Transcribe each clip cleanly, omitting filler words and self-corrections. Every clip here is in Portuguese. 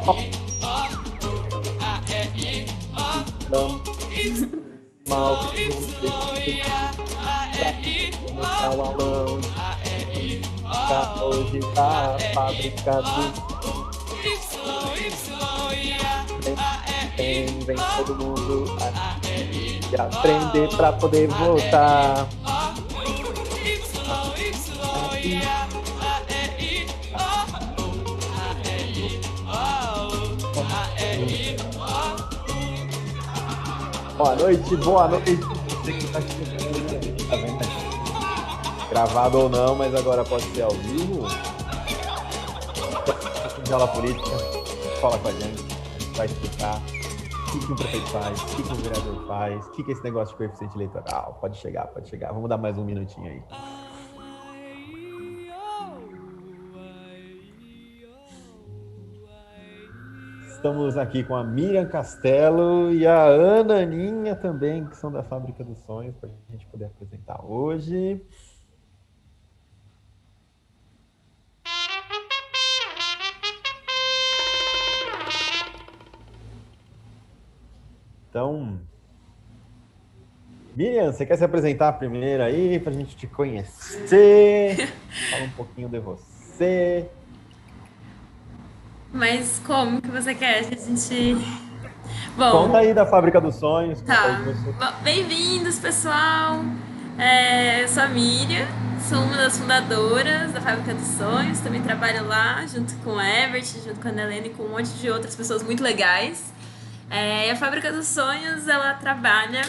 Mal hoje da fábrica do vem todo mundo e aprender pra poder votar. Boa noite, boa noite. Você que tá aqui, tá vendo? Gravado ou não, mas agora pode ser ao vivo. Aula política, fala com a gente, vai explicar o que o prefeito faz, o que o vereador faz, o que é esse negócio de coeficiente eleitoral. Pode chegar, pode chegar. Vamos dar mais um minutinho aí. Estamos aqui com a Miriam Castelo e a Ana Aninha também, que são da Fábrica dos Sonhos, para a gente poder apresentar hoje. Então, Miriam, você quer se apresentar primeiro aí, para a gente te conhecer? Fala um pouquinho de você. Mas como que você quer que a gente... Bom, Conta aí da Fábrica dos Sonhos. tá. Bem-vindos, pessoal. Eu sou a Miriam, sou uma das fundadoras da Fábrica dos Sonhos. Também trabalho lá junto com o Ebert, junto com a Nelene e com um monte de outras pessoas muito legais. E a Fábrica dos Sonhos, ela trabalha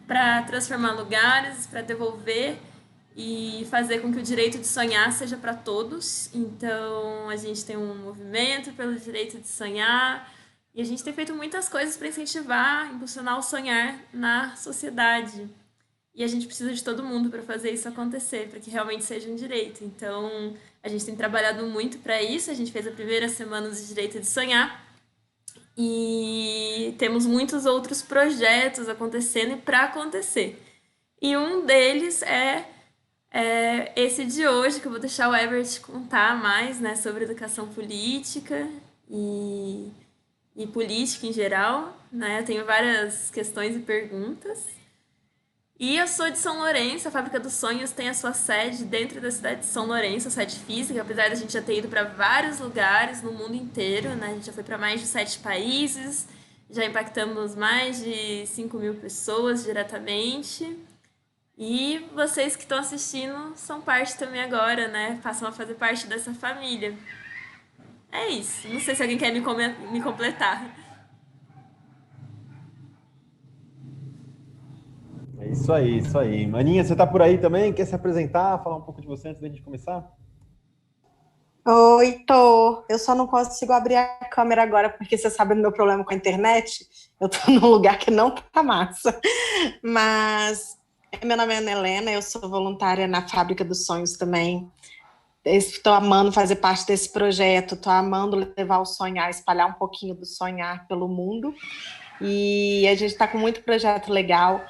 para transformar lugares, para devolver e fazer com que o direito de sonhar seja para todos. Então, a gente tem um movimento pelo direito de sonhar e a gente tem feito muitas coisas para incentivar, impulsionar o sonhar na sociedade. E a gente precisa de todo mundo para fazer isso acontecer, para que realmente seja um direito. Então, a gente tem trabalhado muito para isso. A gente fez a primeira semana de direito de sonhar e temos muitos outros projetos acontecendo e para acontecer. E um deles é esse de hoje, que eu vou deixar o Everett contar mais, né, sobre educação política e política em geral, né? Eu tenho várias questões e perguntas. E eu sou de São Lourenço, a Fábrica dos Sonhos tem a sua sede dentro da cidade de São Lourenço, a sede física, apesar da gente já ter ido para vários lugares no mundo inteiro, né? A gente já foi para mais de 7 países, já impactamos mais de 5.000 pessoas diretamente. E vocês que estão assistindo são parte também agora, né? Passam a fazer parte dessa família. É isso. Não sei se alguém quer me completar. É isso aí, isso aí. Maninha, você tá por aí também? Quer se apresentar, falar um pouco de você antes da gente começar? Oi, tô. Eu só não consigo abrir a câmera agora, porque você sabe do meu problema com a internet. Eu tô num lugar que não tá massa. Mas meu nome é Ana Helena, eu sou voluntária na Fábrica dos Sonhos também. Estou amando fazer parte desse projeto, estou amando levar o sonhar, espalhar um pouquinho do sonhar pelo mundo. E a gente está com muito projeto legal.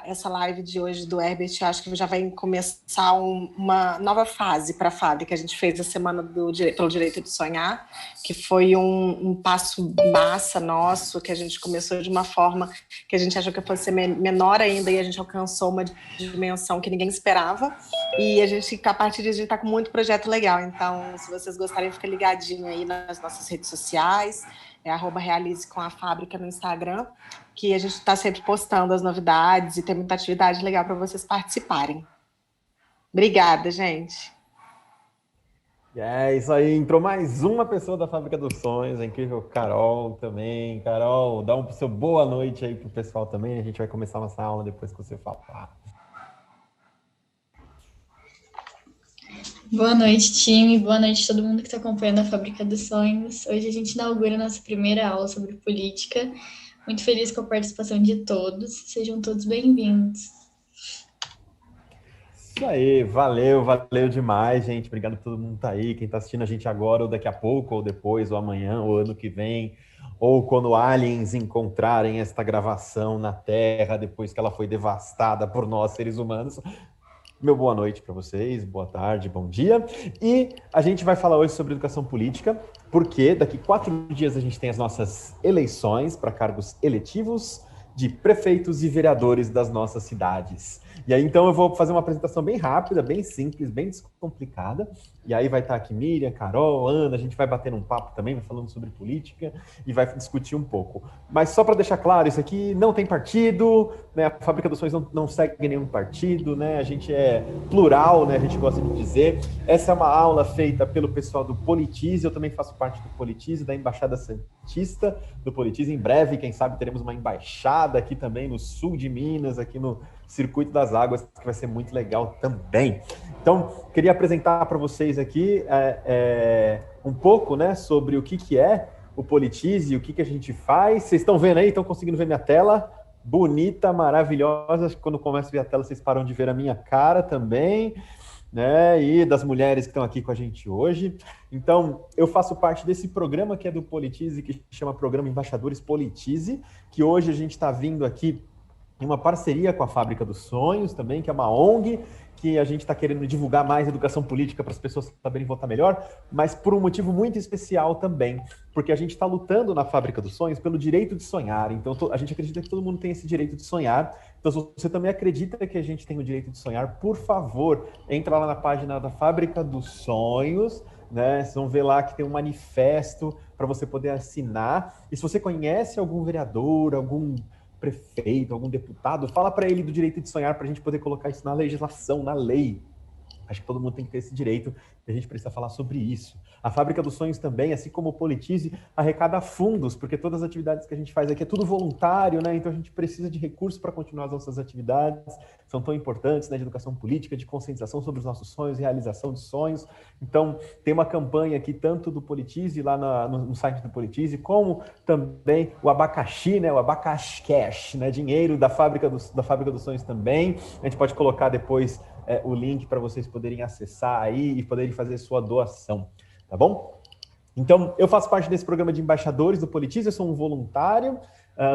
Essa live de hoje do Herbert, eu acho que já vai começar uma nova fase para a fábrica. A gente fez a semana pelo direito de sonhar, que foi um passo massa nosso, que a gente começou de uma forma que a gente achou que fosse ser menor ainda, e a gente alcançou uma dimensão que ninguém esperava. E a partir disso, a gente está com muito projeto legal. Então, se vocês gostarem, fica ligadinho aí nas nossas redes sociais. @realize com a fábrica no Instagram, que a gente está sempre postando as novidades e tem muita atividade legal para vocês participarem. Obrigada, gente. É isso aí, entrou mais uma pessoa da Fábrica dos Sonhos, a incrível Carol também. Carol, dá um seu boa noite aí pro pessoal também, a gente vai começar nossa aula depois que você falar. Boa noite, time. Boa noite a todo mundo que está acompanhando a Fábrica dos Sonhos. Hoje a gente inaugura a nossa primeira aula sobre política. Muito feliz com a participação de todos. Sejam todos bem-vindos. Isso aí, valeu demais, gente. Obrigado por todo mundo que tá aí. Quem tá assistindo a gente agora, ou daqui a pouco, ou depois, ou amanhã, ou ano que vem, ou quando aliens encontrarem esta gravação na Terra, depois que ela foi devastada por nós, seres humanos. meu boa noite para vocês, boa tarde, bom dia. E a gente vai falar hoje sobre educação política, porque daqui 4 dias a gente tem as nossas eleições para cargos eletivos de prefeitos e vereadores das nossas cidades. E aí, então, eu vou fazer uma apresentação bem rápida, bem simples, bem descomplicada. E aí vai estar aqui Miriam, Carol, Ana, a gente vai bater um papo também, vai falando sobre política e vai discutir um pouco. Mas só para deixar claro, isso aqui não tem partido, né? A Fábrica dos Sonhos não segue nenhum partido, né? A gente é plural, né? A gente gosta de dizer. Essa é uma aula feita pelo pessoal do Politize, eu também faço parte do Politize, da Embaixada Santista do Politize. Em breve, quem sabe, teremos uma embaixada aqui também no sul de Minas, aqui no Circuito das Águas, que vai ser muito legal também. Então, queria apresentar para vocês aqui um pouco, né, sobre o que é o Politize, o que a gente faz. Vocês estão vendo aí? Estão conseguindo ver minha tela? Bonita, maravilhosa. Acho que quando começa a ver a tela, vocês param de ver a minha cara também, né? E das mulheres que estão aqui com a gente hoje. Então, eu faço parte desse programa que é do Politize, que chama Programa Embaixadores Politize, que hoje a gente está vindo aqui em uma parceria com a Fábrica dos Sonhos também, que é uma ONG, que a gente está querendo divulgar mais educação política para as pessoas saberem votar melhor, mas por um motivo muito especial também, porque a gente está lutando na Fábrica dos Sonhos pelo direito de sonhar. Então, a gente acredita que todo mundo tem esse direito de sonhar. Então, se você também acredita que a gente tem o direito de sonhar, por favor, entra lá na página da Fábrica dos Sonhos, né? Vocês vão ver lá que tem um manifesto para você poder assinar. E se você conhece algum vereador, algum prefeito, algum deputado, fala para ele do direito de sonhar para a gente poder colocar isso na legislação, na lei. Acho que todo mundo tem que ter esse direito e a gente precisa falar sobre isso. A Fábrica dos Sonhos também, assim como o Politize, arrecada fundos, porque todas as atividades que a gente faz aqui é tudo voluntário, né? Então a gente precisa de recursos para continuar as nossas atividades, são tão importantes, né? De educação política, de conscientização sobre os nossos sonhos, realização de sonhos. Então tem uma campanha aqui, tanto do Politize, lá no site do Politize, como também o abacaxi, né? O abacaxi cash, né? Dinheiro da Fábrica dos Sonhos também. A gente pode colocar depois o link para vocês poderem acessar aí e poderem fazer sua doação, tá bom? Então, eu faço parte desse programa de embaixadores do Politize, eu sou um voluntário,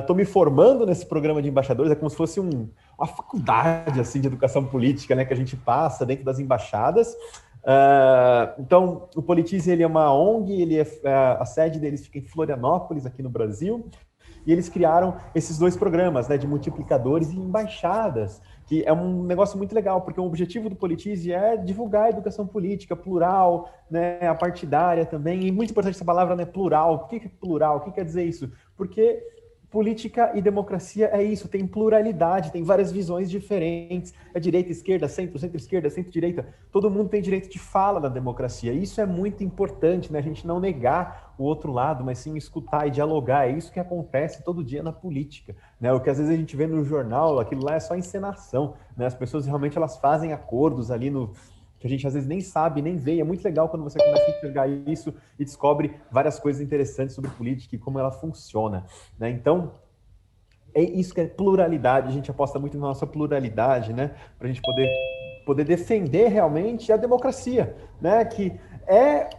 estou me formando nesse programa de embaixadores, é como se fosse uma faculdade assim, de educação política, né, que a gente passa dentro das embaixadas. Então, o Politize ele é uma ONG, a sede deles fica em Florianópolis, aqui no Brasil, e eles criaram esses 2 programas, né, de multiplicadores e embaixadas, que é um negócio muito legal, porque o objetivo do Politize é divulgar a educação política plural, né, a partidária também, e muito importante essa palavra, né, plural. Por que é plural? O que quer dizer isso? Porque política e democracia é isso, tem pluralidade, tem várias visões diferentes, é direita, esquerda, centro-esquerda, centro-direita, todo mundo tem direito de fala na democracia, isso é muito importante, né, a gente não negar o outro lado, mas sim escutar e dialogar, é isso que acontece todo dia na política, né, o que às vezes a gente vê no jornal, aquilo lá é só encenação, né, as pessoas realmente elas fazem acordos ali que a gente às vezes nem sabe, nem vê. É muito legal quando você começa a enxergar isso e descobre várias coisas interessantes sobre política e como ela funciona, né? Então, é isso que é pluralidade. A gente aposta muito na nossa pluralidade, né? Para a gente poder defender realmente a democracia, né? Que é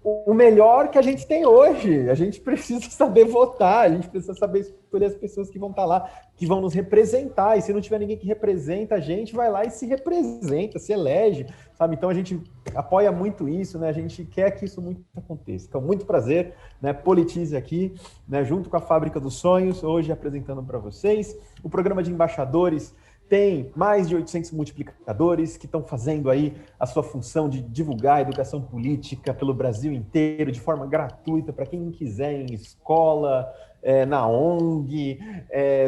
o melhor que a gente tem hoje. A gente precisa saber votar, a gente precisa saber escolher as pessoas que vão estar lá, que vão nos representar. E se não tiver ninguém que representa a gente, vai lá e se representa, se elege, sabe? Então a gente apoia muito isso, né? A gente quer que isso muito aconteça. Então, muito prazer, né? Politize aqui, né? Junto com a Fábrica dos Sonhos, hoje apresentando para vocês o programa de embaixadores. Tem mais de 800 multiplicadores que estão fazendo aí a sua função de divulgar a educação política pelo Brasil inteiro, de forma gratuita, para quem quiser, em escola, na ONG,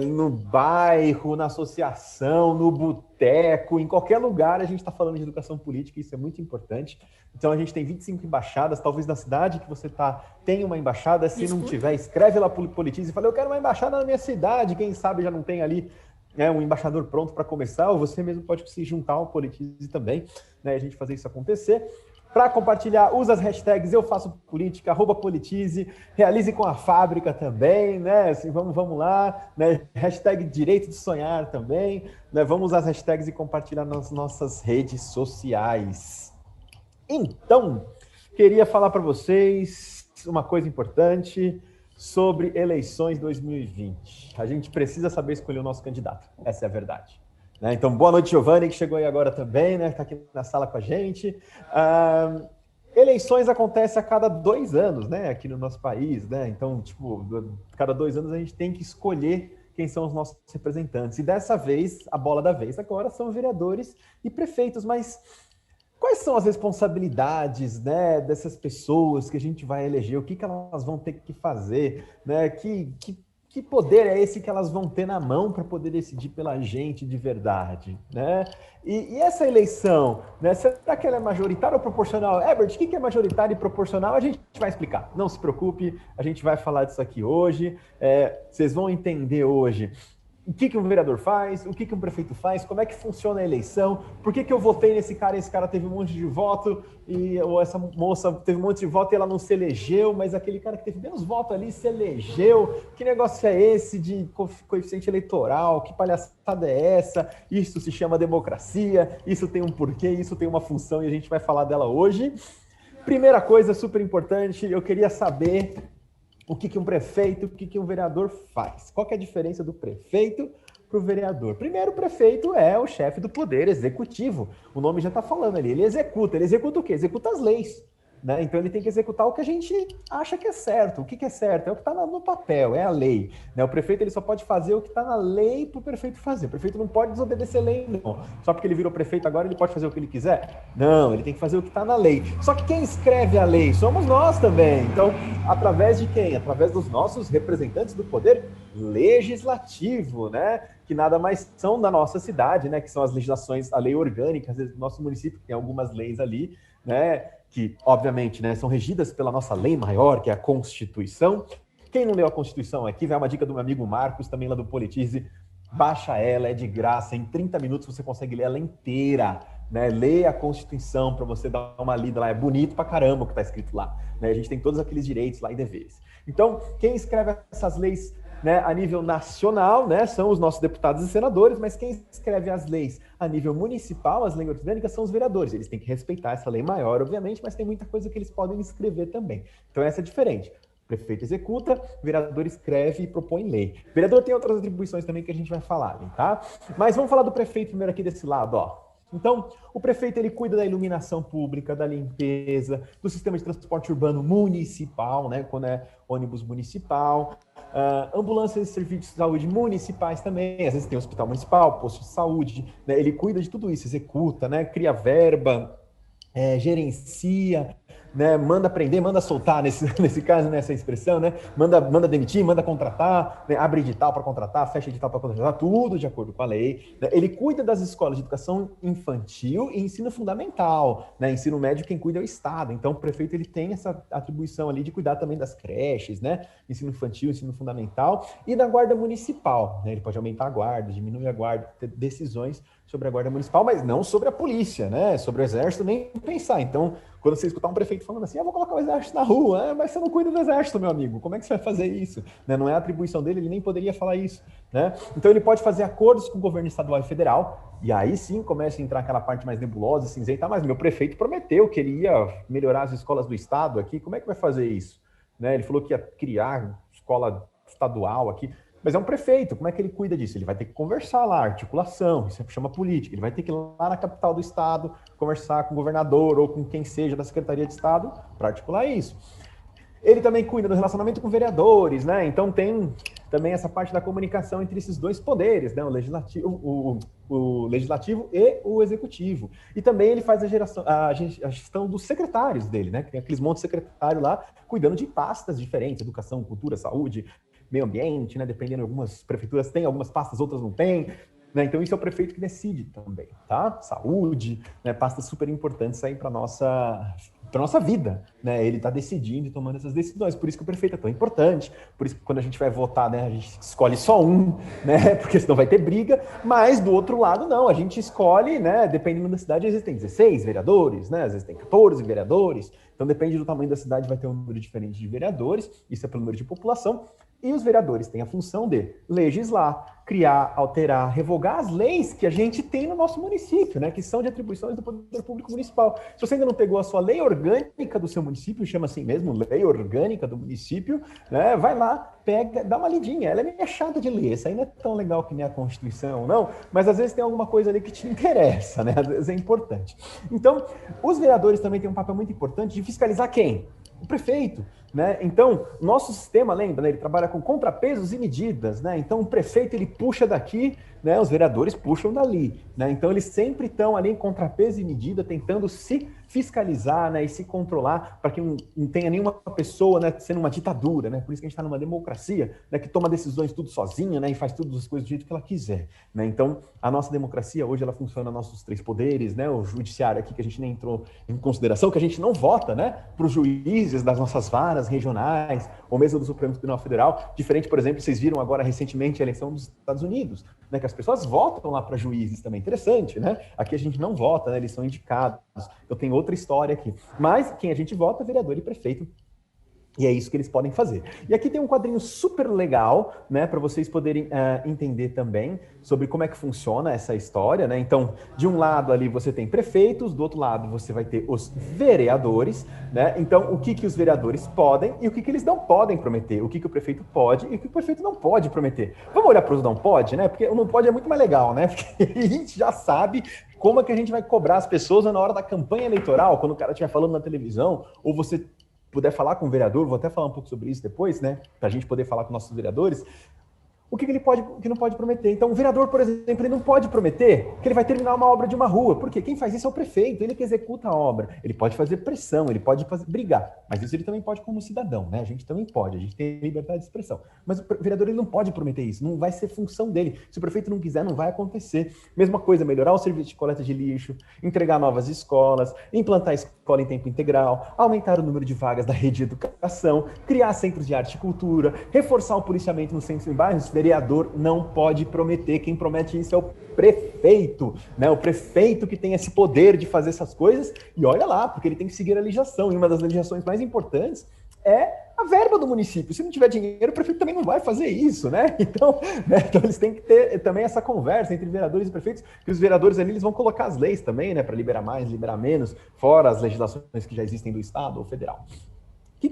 no bairro, na associação, no boteco, em qualquer lugar a gente está falando de educação política, isso é muito importante. Então a gente tem 25 embaixadas, talvez na cidade que você está, tenha uma embaixada, se não tiver, escreve lá para o Politize e fala, eu quero uma embaixada na minha cidade, quem sabe já não tem ali um embaixador pronto para começar, ou você mesmo pode se juntar ao Politize também, né, a gente fazer isso acontecer. Para compartilhar, usa as hashtags Eu Faço Política, @Politize, realize com a Fábrica também, né? Assim, vamos lá, né? Hashtag Direito de Sonhar também, né? Vamos usar as hashtags e compartilhar nas nossas redes sociais. Então, queria falar para vocês uma coisa importante sobre eleições 2020. A gente precisa saber escolher o nosso candidato, essa é a verdade. Né? Então, boa noite, Giovanni, que chegou aí agora também, né? Está aqui na sala com a gente. Eleições acontecem a cada 2 anos, né? Aqui no nosso país, né? Então, tipo, cada 2 anos a gente tem que escolher quem são os nossos representantes. E dessa vez, a bola da vez agora são vereadores e prefeitos, mas quais são as responsabilidades, né, dessas pessoas que a gente vai eleger? O que elas vão ter que fazer? Né? Que poder é esse que elas vão ter na mão para poder decidir pela gente de verdade? Né? E essa eleição, né, será que ela é majoritária ou proporcional? Herbert, o que é majoritário e proporcional? A gente vai explicar. Não se preocupe, a gente vai falar disso aqui hoje. Vocês vão entender hoje o que um vereador faz, o que um prefeito faz, como é que funciona a eleição, por que eu votei nesse cara e esse cara teve um monte de voto, ou essa moça teve um monte de voto e ela não se elegeu, mas aquele cara que teve menos voto ali se elegeu. Que negócio é esse de coeficiente eleitoral? Que palhaçada é essa? Isso se chama democracia, isso tem um porquê, isso tem uma função e a gente vai falar dela hoje. Primeira coisa super importante, eu queria saber o que um prefeito, o que um vereador faz. Qual que é a diferença do prefeito para o vereador? Primeiro, o prefeito é o chefe do poder executivo. O nome já está falando ali. Ele executa o quê? Executa as leis. Né? Então ele tem que executar o que a gente acha que é certo. O que é certo? É o que está no papel, é a lei. Né? O prefeito ele só pode fazer o que está na lei para o prefeito fazer. O prefeito não pode desobedecer a lei, não. Só porque ele virou prefeito agora ele pode fazer o que ele quiser? Não, ele tem que fazer o que está na lei. Só que quem escreve a lei somos nós também. Então, através de quem? Através dos nossos representantes do poder legislativo, né? Que nada mais são da nossa cidade, né? Que são as legislações, a lei orgânica, às vezes do nosso município, tem algumas leis ali, né? Que, obviamente, né, são regidas pela nossa lei maior, que é a Constituição. Quem não leu a Constituição aqui, vai uma dica do meu amigo Marcos, também lá do Politize, baixa ela, é de graça, em 30 minutos você consegue ler ela inteira, né? Lê a Constituição para você dar uma lida lá, é bonito pra caramba o que está escrito lá, né? A gente tem todos aqueles direitos lá e deveres. Então, quem escreve essas leis, né, a nível nacional, né, são os nossos deputados e senadores, mas quem escreve as leis a nível municipal, as leis orgânicas, são os vereadores. Eles têm que respeitar essa lei maior, obviamente, mas tem muita coisa que eles podem escrever também. Então essa é diferente. O prefeito executa, o vereador escreve e propõe lei. O vereador tem outras atribuições também que a gente vai falar, tá? Mas vamos falar do prefeito primeiro aqui desse lado, ó. Então, o prefeito ele cuida da iluminação pública, da limpeza, do sistema de transporte urbano municipal, né, quando é ônibus municipal, ambulâncias e serviços de saúde municipais também, às vezes tem hospital municipal, posto de saúde, né, ele cuida de tudo isso, executa, né, cria verba, gerencia, né, manda prender, manda soltar, nesse caso, nessa expressão, né, manda demitir, manda contratar, né, abre edital para contratar, fecha edital para contratar, tudo de acordo com a lei. Né, ele cuida das escolas de educação infantil e ensino fundamental, né, ensino médio quem cuida é o Estado, então o prefeito ele tem essa atribuição ali de cuidar também das creches, né, ensino infantil, ensino fundamental e da guarda municipal, né, ele pode aumentar a guarda, diminuir a guarda, ter decisões sobre a guarda municipal, mas não sobre a polícia, né, sobre o exército, nem pensar. Então, quando você escutar um prefeito falando assim, vou colocar o exército na rua, mas você não cuida do exército, meu amigo, como é que você vai fazer isso? Né? Não é a atribuição dele, ele nem poderia falar isso. Né? Então ele pode fazer acordos com o governo estadual e federal, e aí sim começa a entrar aquela parte mais nebulosa e cinzenta, mas meu prefeito prometeu que ele ia melhorar as escolas do estado aqui, como é que vai fazer isso? Né? Ele falou que ia criar escola estadual aqui, mas é um prefeito, como é que ele cuida disso? Ele vai ter que conversar lá, articulação, isso chama política, ele vai ter que ir lá na capital do estado, conversar com o governador ou com quem seja da Secretaria de Estado para articular isso. Ele também cuida do relacionamento com vereadores, né? Então tem também essa parte da comunicação entre esses dois poderes, né? O legislativo e o executivo. E também ele faz a gestão dos secretários dele, né? Tem aqueles montes de secretário lá cuidando de pastas diferentes, educação, cultura, saúde, meio ambiente, né? Dependendo, algumas prefeituras têm algumas pastas, outras não têm. Né? Então, isso é o prefeito que decide também, tá? Saúde, né? Pastas super importantes aí para nossa vida, né? Ele está decidindo e tomando essas decisões. Por isso que o prefeito é tão importante. Por isso que quando a gente vai votar, né? A gente escolhe só um, né? Porque senão vai ter briga. Mas do outro lado, não. A gente escolhe, né? Dependendo da cidade, às vezes tem 16 vereadores, né? Às vezes tem 14 vereadores. Então, depende do tamanho da cidade, vai ter um número diferente de vereadores. Isso é pelo número de população. E os vereadores têm a função de legislar, criar, alterar, revogar as leis que a gente tem no nosso município, né? Que são de atribuições do Poder Público Municipal. Se você ainda não pegou a sua lei orgânica do seu município, chama assim mesmo, lei orgânica do município, né? Vai lá, pega, dá uma lidinha. Ela é meio chata de ler, essa aí não é tão legal que nem a Constituição, não, mas às vezes tem alguma coisa ali que te interessa, né? Às vezes é importante. Então, os vereadores também têm um papel muito importante de fiscalizar quem? O prefeito, né? Então, nosso sistema, lembra, né? Ele trabalha com contrapesos e medidas, né? Então, o prefeito, ele puxa daqui, né? Os vereadores puxam dali, né? Então, eles sempre estão ali em contrapeso e medida, tentando se fiscalizar, né? E se controlar para que não tenha nenhuma pessoa, né? Sendo uma ditadura, né? Por isso que a gente está numa democracia, né? Que toma decisões tudo sozinha, né? E faz todas as coisas do jeito que ela quiser, né? Então, a nossa democracia hoje, ela funciona nossos três poderes, né? O judiciário aqui, que a gente nem entrou em consideração, que a gente não vota, né? Para os juízes das nossas varas regionais, ou mesmo do Supremo Tribunal Federal, diferente, por exemplo, vocês viram agora recentemente a eleição dos Estados Unidos, né, que as pessoas votam lá para juízes também, interessante, né? Aqui a gente não vota, né, eles são indicados, então tem outra história aqui. Mas quem a gente vota é vereador e prefeito, e é isso que eles podem fazer. E aqui tem um quadrinho super legal, né, para vocês poderem entender também sobre como é que funciona essa história, né? Então, de um lado ali você tem prefeitos, do outro lado você vai ter os vereadores, né? Então, o que os vereadores podem e o que eles não podem prometer, o que o prefeito pode e o que o prefeito não pode prometer. Vamos olhar para os não pode, né? Porque o não pode é muito mais legal, né? Porque a gente já sabe como é que a gente vai cobrar as pessoas na hora da campanha eleitoral, quando o cara estiver falando na televisão, ou você puder falar com o vereador, vou até falar um pouco sobre isso depois, né? Para a gente poder falar com nossos vereadores. O que ele pode, o que não pode prometer. Então, o vereador, por exemplo, ele não pode prometer que ele vai terminar uma obra de uma rua, porque quem faz isso é o prefeito, ele que executa a obra. Ele pode fazer pressão, ele pode brigar, mas isso ele também pode como cidadão, né? A gente também pode, a gente tem liberdade de expressão. Mas o vereador, ele não pode prometer isso, não vai ser função dele. Se o prefeito não quiser, não vai acontecer. Mesma coisa, melhorar o serviço de coleta de lixo, entregar novas escolas, implantar a escola em tempo integral, aumentar o número de vagas da rede de educação, criar centros de arte e cultura, reforçar o policiamento nos centros e bairros. Vereador não pode prometer, quem promete isso é o prefeito, né? O prefeito que tem esse poder de fazer essas coisas, e olha lá, porque ele tem que seguir a legislação, e uma das legislações mais importantes é a verba do município. Se não tiver dinheiro, o prefeito também não vai fazer isso, né? Então eles têm que ter também essa conversa entre vereadores e prefeitos, que os vereadores ali eles vão colocar as leis também, né? Para liberar mais, liberar menos, fora as legislações que já existem do estado ou federal. O que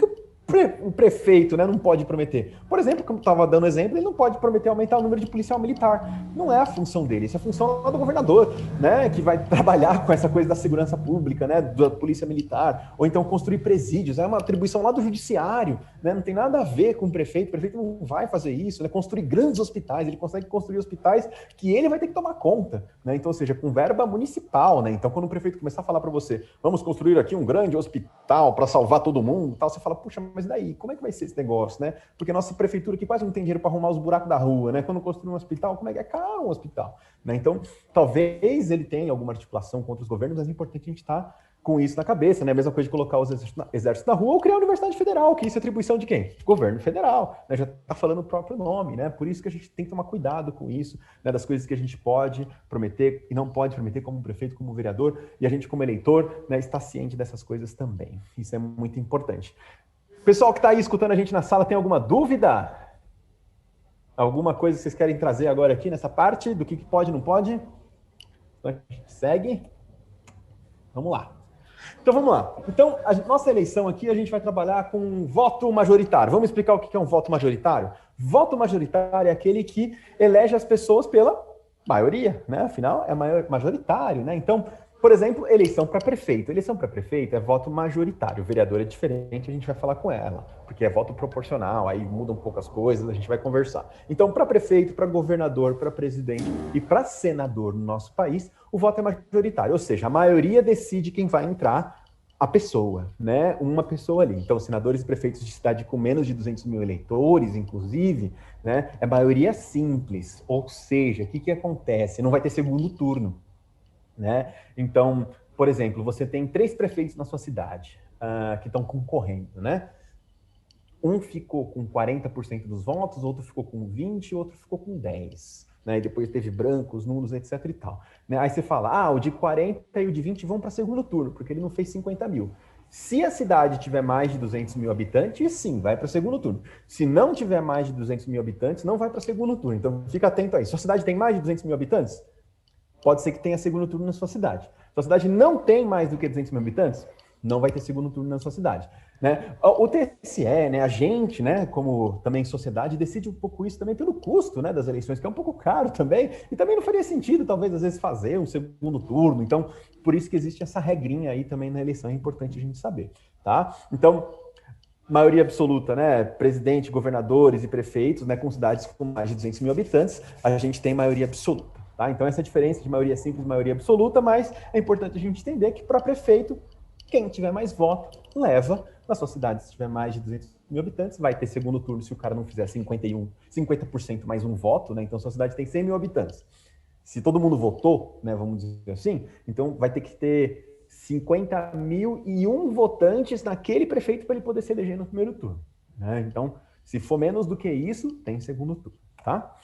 o prefeito, né, não pode prometer? Por exemplo, como estava dando exemplo, ele não pode prometer aumentar o número de policial militar. Não é a função dele, isso é a função do governador, né, que vai trabalhar com essa coisa da segurança pública, né, da polícia militar, ou então construir presídios. É uma atribuição lá do judiciário, né, não tem nada a ver com o prefeito não vai fazer isso, né, construir grandes hospitais, ele consegue construir hospitais que ele vai ter que tomar conta, né, então, ou seja, com verba municipal, né, então quando o prefeito começar a falar para você, vamos construir aqui um grande hospital para salvar todo mundo, tal, você fala, puxa, mas daí, como é que vai ser esse negócio, né? Porque a nossa prefeitura aqui quase não tem dinheiro para arrumar os buracos da rua, né? Quando construir um hospital, como é que é caro um hospital, né? Então, talvez ele tenha alguma articulação contra os governos, mas é importante a gente estar com isso na cabeça, né? A mesma coisa de colocar os exércitos na rua ou criar a Universidade Federal, que isso é atribuição de quem? Governo federal, né? Já está falando o próprio nome, né? Por isso que a gente tem que tomar cuidado com isso, né? Das coisas que a gente pode prometer e não pode prometer como prefeito, como vereador, e a gente como eleitor, né, está ciente dessas coisas também. Isso é muito importante. Pessoal que está aí escutando a gente na sala, tem alguma dúvida? Alguma coisa que vocês querem trazer agora aqui nessa parte? Do que pode e não pode? Então, a gente segue. Vamos lá. Então, vamos lá. Então, a nossa eleição aqui, a gente vai trabalhar com um voto majoritário. Vamos explicar o que é um voto majoritário? Voto majoritário é aquele que elege as pessoas pela maioria, né? Afinal, é majoritário, né? Então, por exemplo, eleição para prefeito. Eleição para prefeito é voto majoritário. O vereador é diferente, a gente vai falar com ela, porque é voto proporcional, aí muda um pouco as coisas, a gente vai conversar. Então, para prefeito, para governador, para presidente e para senador no nosso país, o voto é majoritário, ou seja, a maioria decide quem vai entrar, a pessoa, né? Uma pessoa ali. Então, senadores e prefeitos de cidade com menos de 200 mil eleitores, inclusive, né? É maioria simples, ou seja, o que acontece? Não vai ter segundo turno. Né? Então, por exemplo, você tem 3 prefeitos na sua cidade que estão concorrendo, né? Um ficou com 40% dos votos, outro ficou com 20%, outro ficou com 10%. Né? E depois teve brancos, nulos, etc. e tal. Né? Aí você fala, o de 40 e o de 20 vão para segundo turno, porque ele não fez 50 mil. Se a cidade tiver mais de 200 mil habitantes, sim, vai para o segundo turno. Se não tiver mais de 200 mil habitantes, não vai para o segundo turno. Então, fica atento aí. Sua cidade tem mais de 200 mil habitantes? Pode ser que tenha segundo turno na sua cidade. Sua cidade não tem mais do que 200 mil habitantes? Não vai ter segundo turno na sua cidade. Né? O TSE, né, a gente, né, como também sociedade, decide um pouco isso também pelo custo, né, das eleições, que é um pouco caro também, e também não faria sentido, talvez, às vezes, fazer um segundo turno. Então, por isso que existe essa regrinha aí também na eleição, é importante a gente saber, tá? Então, maioria absoluta, né, presidente, governadores e prefeitos, né, com cidades com mais de 200 mil habitantes, a gente tem maioria absoluta, tá? Então, essa diferença de maioria simples e maioria absoluta, mas é importante a gente entender que para prefeito, quem tiver mais voto, leva. Na sua cidade, se tiver mais de 200 mil habitantes, vai ter segundo turno se o cara não fizer 50% mais um voto, né? Então, sua cidade tem 100 mil habitantes. Se todo mundo votou, né, vamos dizer assim, então vai ter que ter 50.001 votantes naquele prefeito para ele poder se eleger no primeiro turno, né? Então, se for menos do que isso, tem segundo turno, tá?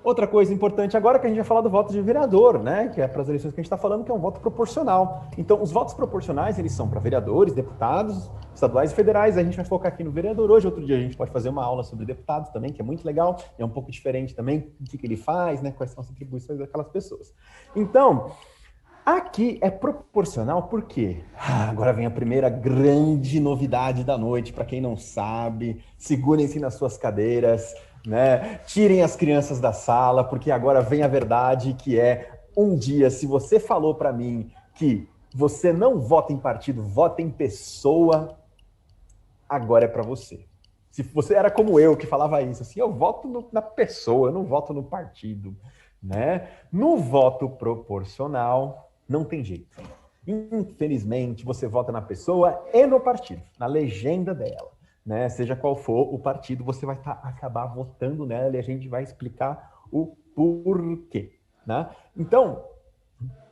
Outra coisa importante agora que a gente vai falar do voto de vereador, né? Que é para as eleições que a gente está falando, que é um voto proporcional. Então, os votos proporcionais, eles são para vereadores, deputados, estaduais e federais. A gente vai focar aqui no vereador hoje. Outro dia a gente pode fazer uma aula sobre deputados também, que é muito legal. É um pouco diferente também o que ele faz, né? Quais são as atribuições daquelas pessoas. Então, aqui é proporcional porque agora vem a primeira grande novidade da noite. Para quem não sabe, segurem-se nas suas cadeiras, né? Tirem as crianças da sala, porque agora vem a verdade, que é um dia, se você falou para mim que você não vota em partido, vota em pessoa, agora é para você. Se você era como eu, que falava isso, assim, eu voto na pessoa, eu não voto no partido, né? No voto proporcional, não tem jeito. Infelizmente, você vota na pessoa e no partido, na legenda dela. Né? Seja qual for o partido, você vai acabar votando nela e a gente vai explicar o porquê. Né? Então,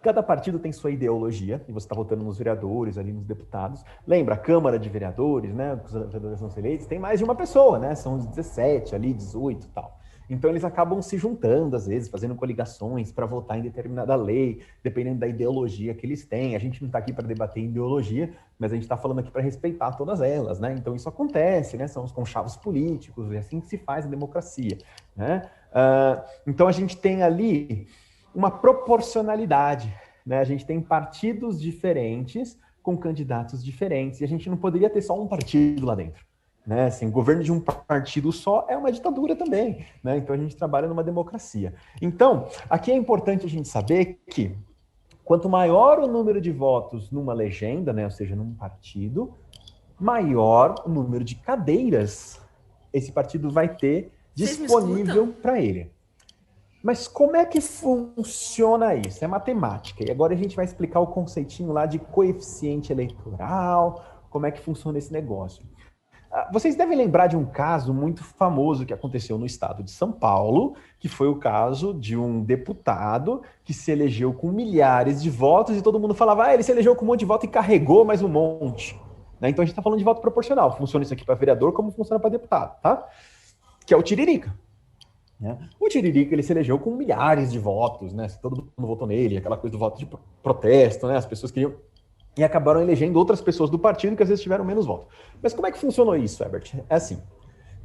cada partido tem sua ideologia, e você está votando nos vereadores, ali nos deputados. Lembra, a Câmara de Vereadores, né? Os vereadores são eleitos, tem mais de uma pessoa, né? São os 17 ali, 18 e tal. Então, eles acabam se juntando, às vezes, fazendo coligações para votar em determinada lei, dependendo da ideologia que eles têm. A gente não está aqui para debater ideologia, mas a gente está falando aqui para respeitar todas elas, né? Então, isso acontece, né? São os conchavos políticos, é assim que se faz a democracia, né? Então, a gente tem ali uma proporcionalidade, né? A gente tem partidos diferentes com candidatos diferentes, e a gente não poderia ter só um partido lá dentro. Né, assim, o governo de um partido só é uma ditadura também, né? Então a gente trabalha numa democracia. Então, aqui é importante a gente saber que quanto maior o número de votos numa legenda, né, ou seja, num partido, maior o número de cadeiras esse partido vai ter disponível para ele. Mas como é que funciona isso? É matemática. E agora a gente vai explicar o conceitinho lá de coeficiente eleitoral, como é que funciona esse negócio. Vocês devem lembrar de um caso muito famoso que aconteceu no estado de São Paulo, que foi o caso de um deputado que se elegeu com milhares de votos e todo mundo falava, ele se elegeu com um monte de voto e carregou mais um monte. Né? Então a gente está falando de voto proporcional. Funciona isso aqui para vereador como funciona para deputado, tá? Que é o Tiririca. Né? O Tiririca, ele se elegeu com milhares de votos, né? Todo mundo votou nele, aquela coisa do voto de protesto, né? As pessoas queriam... E acabaram elegendo outras pessoas do partido que às vezes tiveram menos votos. Mas como é que funcionou isso, Herbert? É assim,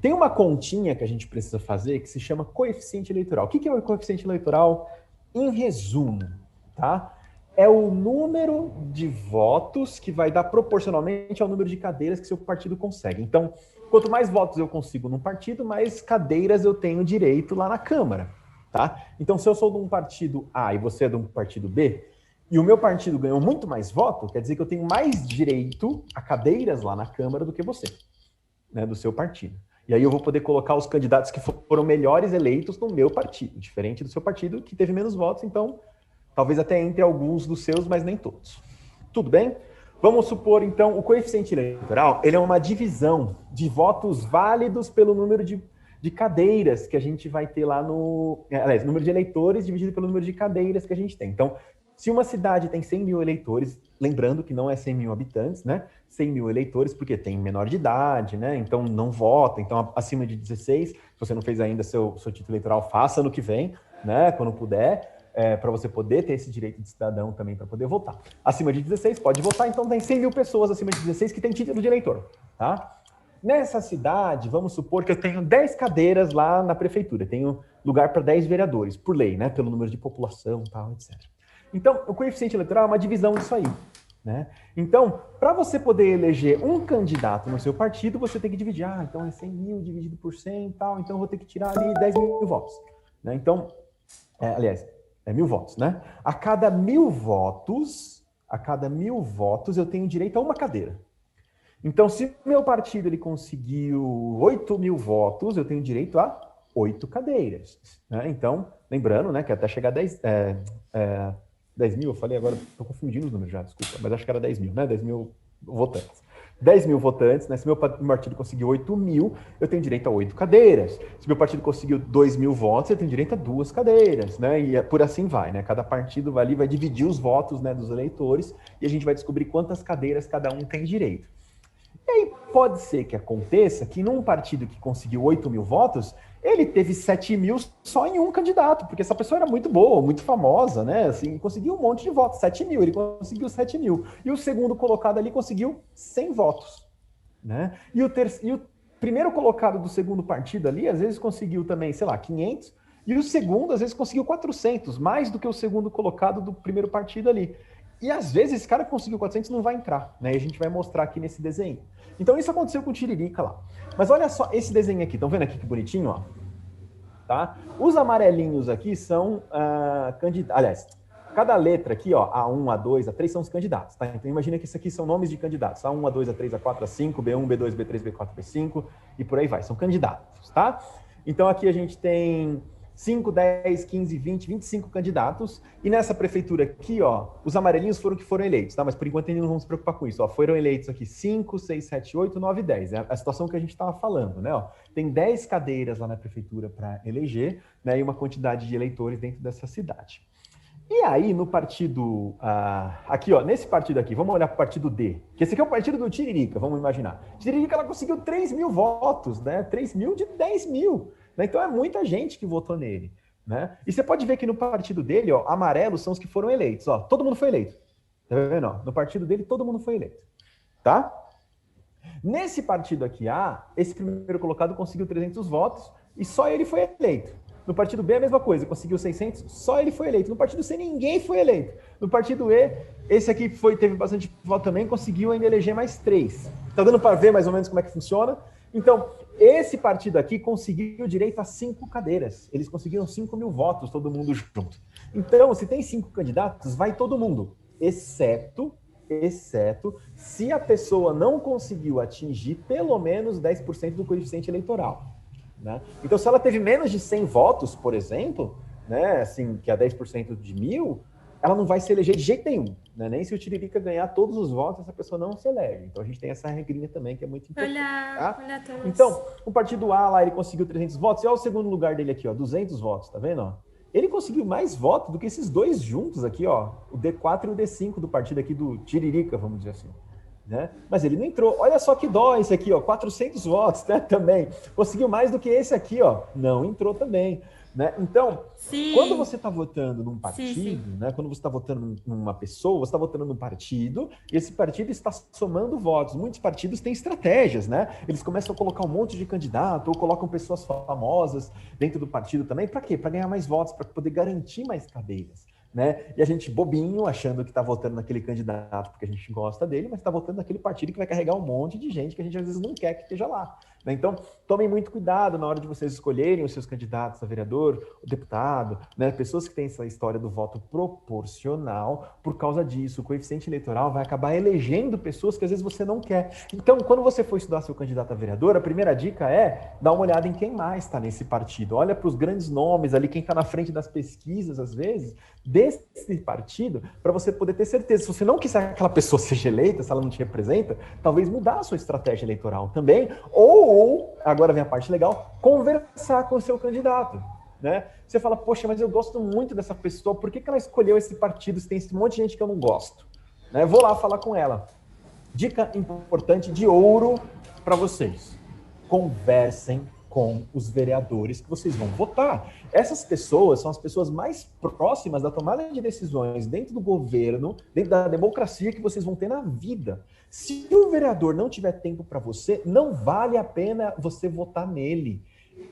tem uma continha que a gente precisa fazer que se chama coeficiente eleitoral. O que é o coeficiente eleitoral? Em resumo, tá? É o número de votos que vai dar proporcionalmente ao número de cadeiras que seu partido consegue. Então, quanto mais votos eu consigo num partido, mais cadeiras eu tenho direito lá na Câmara, tá? Então, se eu sou de um partido A e você é de um partido B, e o meu partido ganhou muito mais voto, quer dizer que eu tenho mais direito a cadeiras lá na Câmara do que você, né, do seu partido. E aí eu vou poder colocar os candidatos que foram melhores eleitos no meu partido, diferente do seu partido, que teve menos votos, então talvez até entre alguns dos seus, mas nem todos. Tudo bem? Vamos supor, então, o coeficiente eleitoral, ele é uma divisão de votos válidos pelo número de cadeiras que a gente vai ter lá no... Aliás, número de eleitores dividido pelo número de cadeiras que a gente tem. Então, se uma cidade tem 100 mil eleitores, lembrando que não é 100 mil habitantes, né? 100 mil eleitores, porque tem menor de idade, né? Então não vota. Então, acima de 16, se você não fez ainda seu título eleitoral, faça no que vem, né? Quando puder. para você poder ter esse direito de cidadão também, para poder votar. Acima de 16 pode votar, então tem 100 mil pessoas acima de 16 que têm título de eleitor, tá? Nessa cidade, vamos supor que eu tenho 10 cadeiras lá na prefeitura, tenho lugar para 10 vereadores, por lei, né? Pelo número de população, tal, etc. Então, o coeficiente eleitoral é uma divisão disso aí, né? Então, para você poder eleger um candidato no seu partido, você tem que dividir, então é 100 mil dividido por 100 e tal, então eu vou ter que tirar ali 10 mil votos, né? Então, aliás, 1.000 votos, né? A cada 1.000 votos, eu tenho direito a uma cadeira. Então, se o meu partido ele conseguiu 8.000 votos, eu tenho direito a 8 cadeiras, né? Então, lembrando, né, que até chegar a 10 mil, eu falei agora, estou confundindo os números já, desculpa, mas acho que era 10 mil, né? 10 mil votantes. 10 mil votantes, né? Se meu partido conseguiu 8.000, eu tenho direito a 8 cadeiras. Se meu partido conseguiu 2.000 votos, eu tenho direito a 2 cadeiras, né? E por assim vai, né? Cada partido vai dividir os votos, né, dos eleitores e a gente vai descobrir quantas cadeiras cada um tem direito. E aí pode ser que aconteça que num partido que conseguiu 8.000 votos, ele teve 7.000 só em um candidato, porque essa pessoa era muito boa, muito famosa, né? Assim, conseguiu um monte de votos, 7.000, ele conseguiu 7.000. E o segundo colocado ali conseguiu 100 votos, né? E o primeiro colocado do segundo partido ali, às vezes conseguiu também, sei lá, 500, e o segundo, às vezes, conseguiu 400, mais do que o segundo colocado do primeiro partido ali. E às vezes esse cara que conseguiu 400 não vai entrar, né? E a gente vai mostrar aqui nesse desenho. Então isso aconteceu com o Tiririca lá. Mas olha só esse desenho aqui, estão vendo aqui que bonitinho, ó? Tá? Os amarelinhos aqui são candidatos. Aliás, cada letra aqui, ó, A1, A2, A3 são os candidatos, tá? Então imagina que isso aqui são nomes de candidatos. A1, A2, A3, A4, A5, B1, B2, B3, B4, B5 e por aí vai. São candidatos, tá? Então aqui a gente tem 5, 10, 15, 20, 25 candidatos. E nessa prefeitura aqui, ó, os amarelinhos foram que foram eleitos, tá? Mas por enquanto ainda não vamos se preocupar com isso. Ó, foram eleitos aqui 5, 6, 7, 8, 9, 10. É a situação que a gente estava falando, né? Ó, tem 10 cadeiras lá na prefeitura para eleger, né? E uma quantidade de eleitores dentro dessa cidade. E aí, no partido... aqui, ó, nesse partido aqui, vamos olhar para o partido D. Que esse aqui é o partido do Tiririca, vamos imaginar. Tiririca, ela conseguiu 3.000 votos, né? 3.000 de 10.000. Então é muita gente que votou nele, né? E você pode ver que no partido dele, ó, amarelos são os que foram eleitos, ó, todo mundo foi eleito. Tá vendo? Ó, no partido dele, todo mundo foi eleito, tá? Nesse partido aqui, esse primeiro colocado conseguiu 300 votos e só ele foi eleito. No partido B, a mesma coisa, conseguiu 600, só ele foi eleito. No partido C, ninguém foi eleito. No partido E, esse aqui teve bastante voto também, conseguiu ainda eleger mais 3. Tá dando para ver mais ou menos como é que funciona? Então, esse partido aqui conseguiu direito a 5 cadeiras. Eles conseguiram 5.000 votos, todo mundo junto. Então, se tem 5 candidatos, vai todo mundo, exceto se a pessoa não conseguiu atingir pelo menos 10% do coeficiente eleitoral, né? Então, se ela teve menos de 100 votos, por exemplo, né, assim, que é 10% de 1.000, ela não vai se eleger de jeito nenhum, né? Nem se o Tiririca ganhar todos os votos, essa pessoa não se elege. Então a gente tem essa regrinha também que é muito importante. Olha todos. Então, o partido A lá, ele conseguiu 300 votos, e olha o segundo lugar dele aqui, ó, 200 votos, tá vendo? Ó? Ele conseguiu mais votos do que esses dois juntos aqui, ó, o D4 e o D5 do partido aqui do Tiririca, vamos dizer assim, né? Mas ele não entrou. Olha só que dó esse aqui, ó, 400 votos, né, também. Conseguiu mais do que esse aqui, ó, não entrou também. Né? Então, quando você está votando num partido, né? Quando você está votando numa pessoa, você está votando num partido, e esse partido está somando votos. Muitos partidos têm estratégias, né? Eles começam a colocar um monte de candidato, ou colocam pessoas famosas dentro do partido também. Para quê? Para ganhar mais votos, para poder garantir mais cadeiras. Né? E a gente bobinho, achando que está votando naquele candidato porque a gente gosta dele, mas está votando naquele partido que vai carregar um monte de gente que a gente às vezes não quer que esteja lá. Né? Então, tomem muito cuidado na hora de vocês escolherem os seus candidatos a vereador, o deputado, né? Pessoas que têm essa história do voto proporcional. Por causa disso, o coeficiente eleitoral vai acabar elegendo pessoas que às vezes você não quer. Então, quando você for estudar seu candidato a vereador, a primeira dica é dar uma olhada em quem mais está nesse partido. Olha para os grandes nomes ali, quem está na frente das pesquisas, às vezes, desse partido, para você poder ter certeza. Se você não quiser que aquela pessoa seja eleita, se ela não te representa, talvez mudar a sua estratégia eleitoral também, ou, agora vem a parte legal, conversar com o seu candidato, né? Você fala, poxa, mas eu gosto muito dessa pessoa, por que ela escolheu esse partido se tem esse monte de gente que eu não gosto? Né? Vou lá falar com ela. Dica importante de ouro para vocês. Conversem com os vereadores que vocês vão votar. Essas pessoas são as pessoas mais próximas da tomada de decisões dentro do governo, dentro da democracia que vocês vão ter na vida. Se o vereador não tiver tempo para você, não vale a pena você votar nele.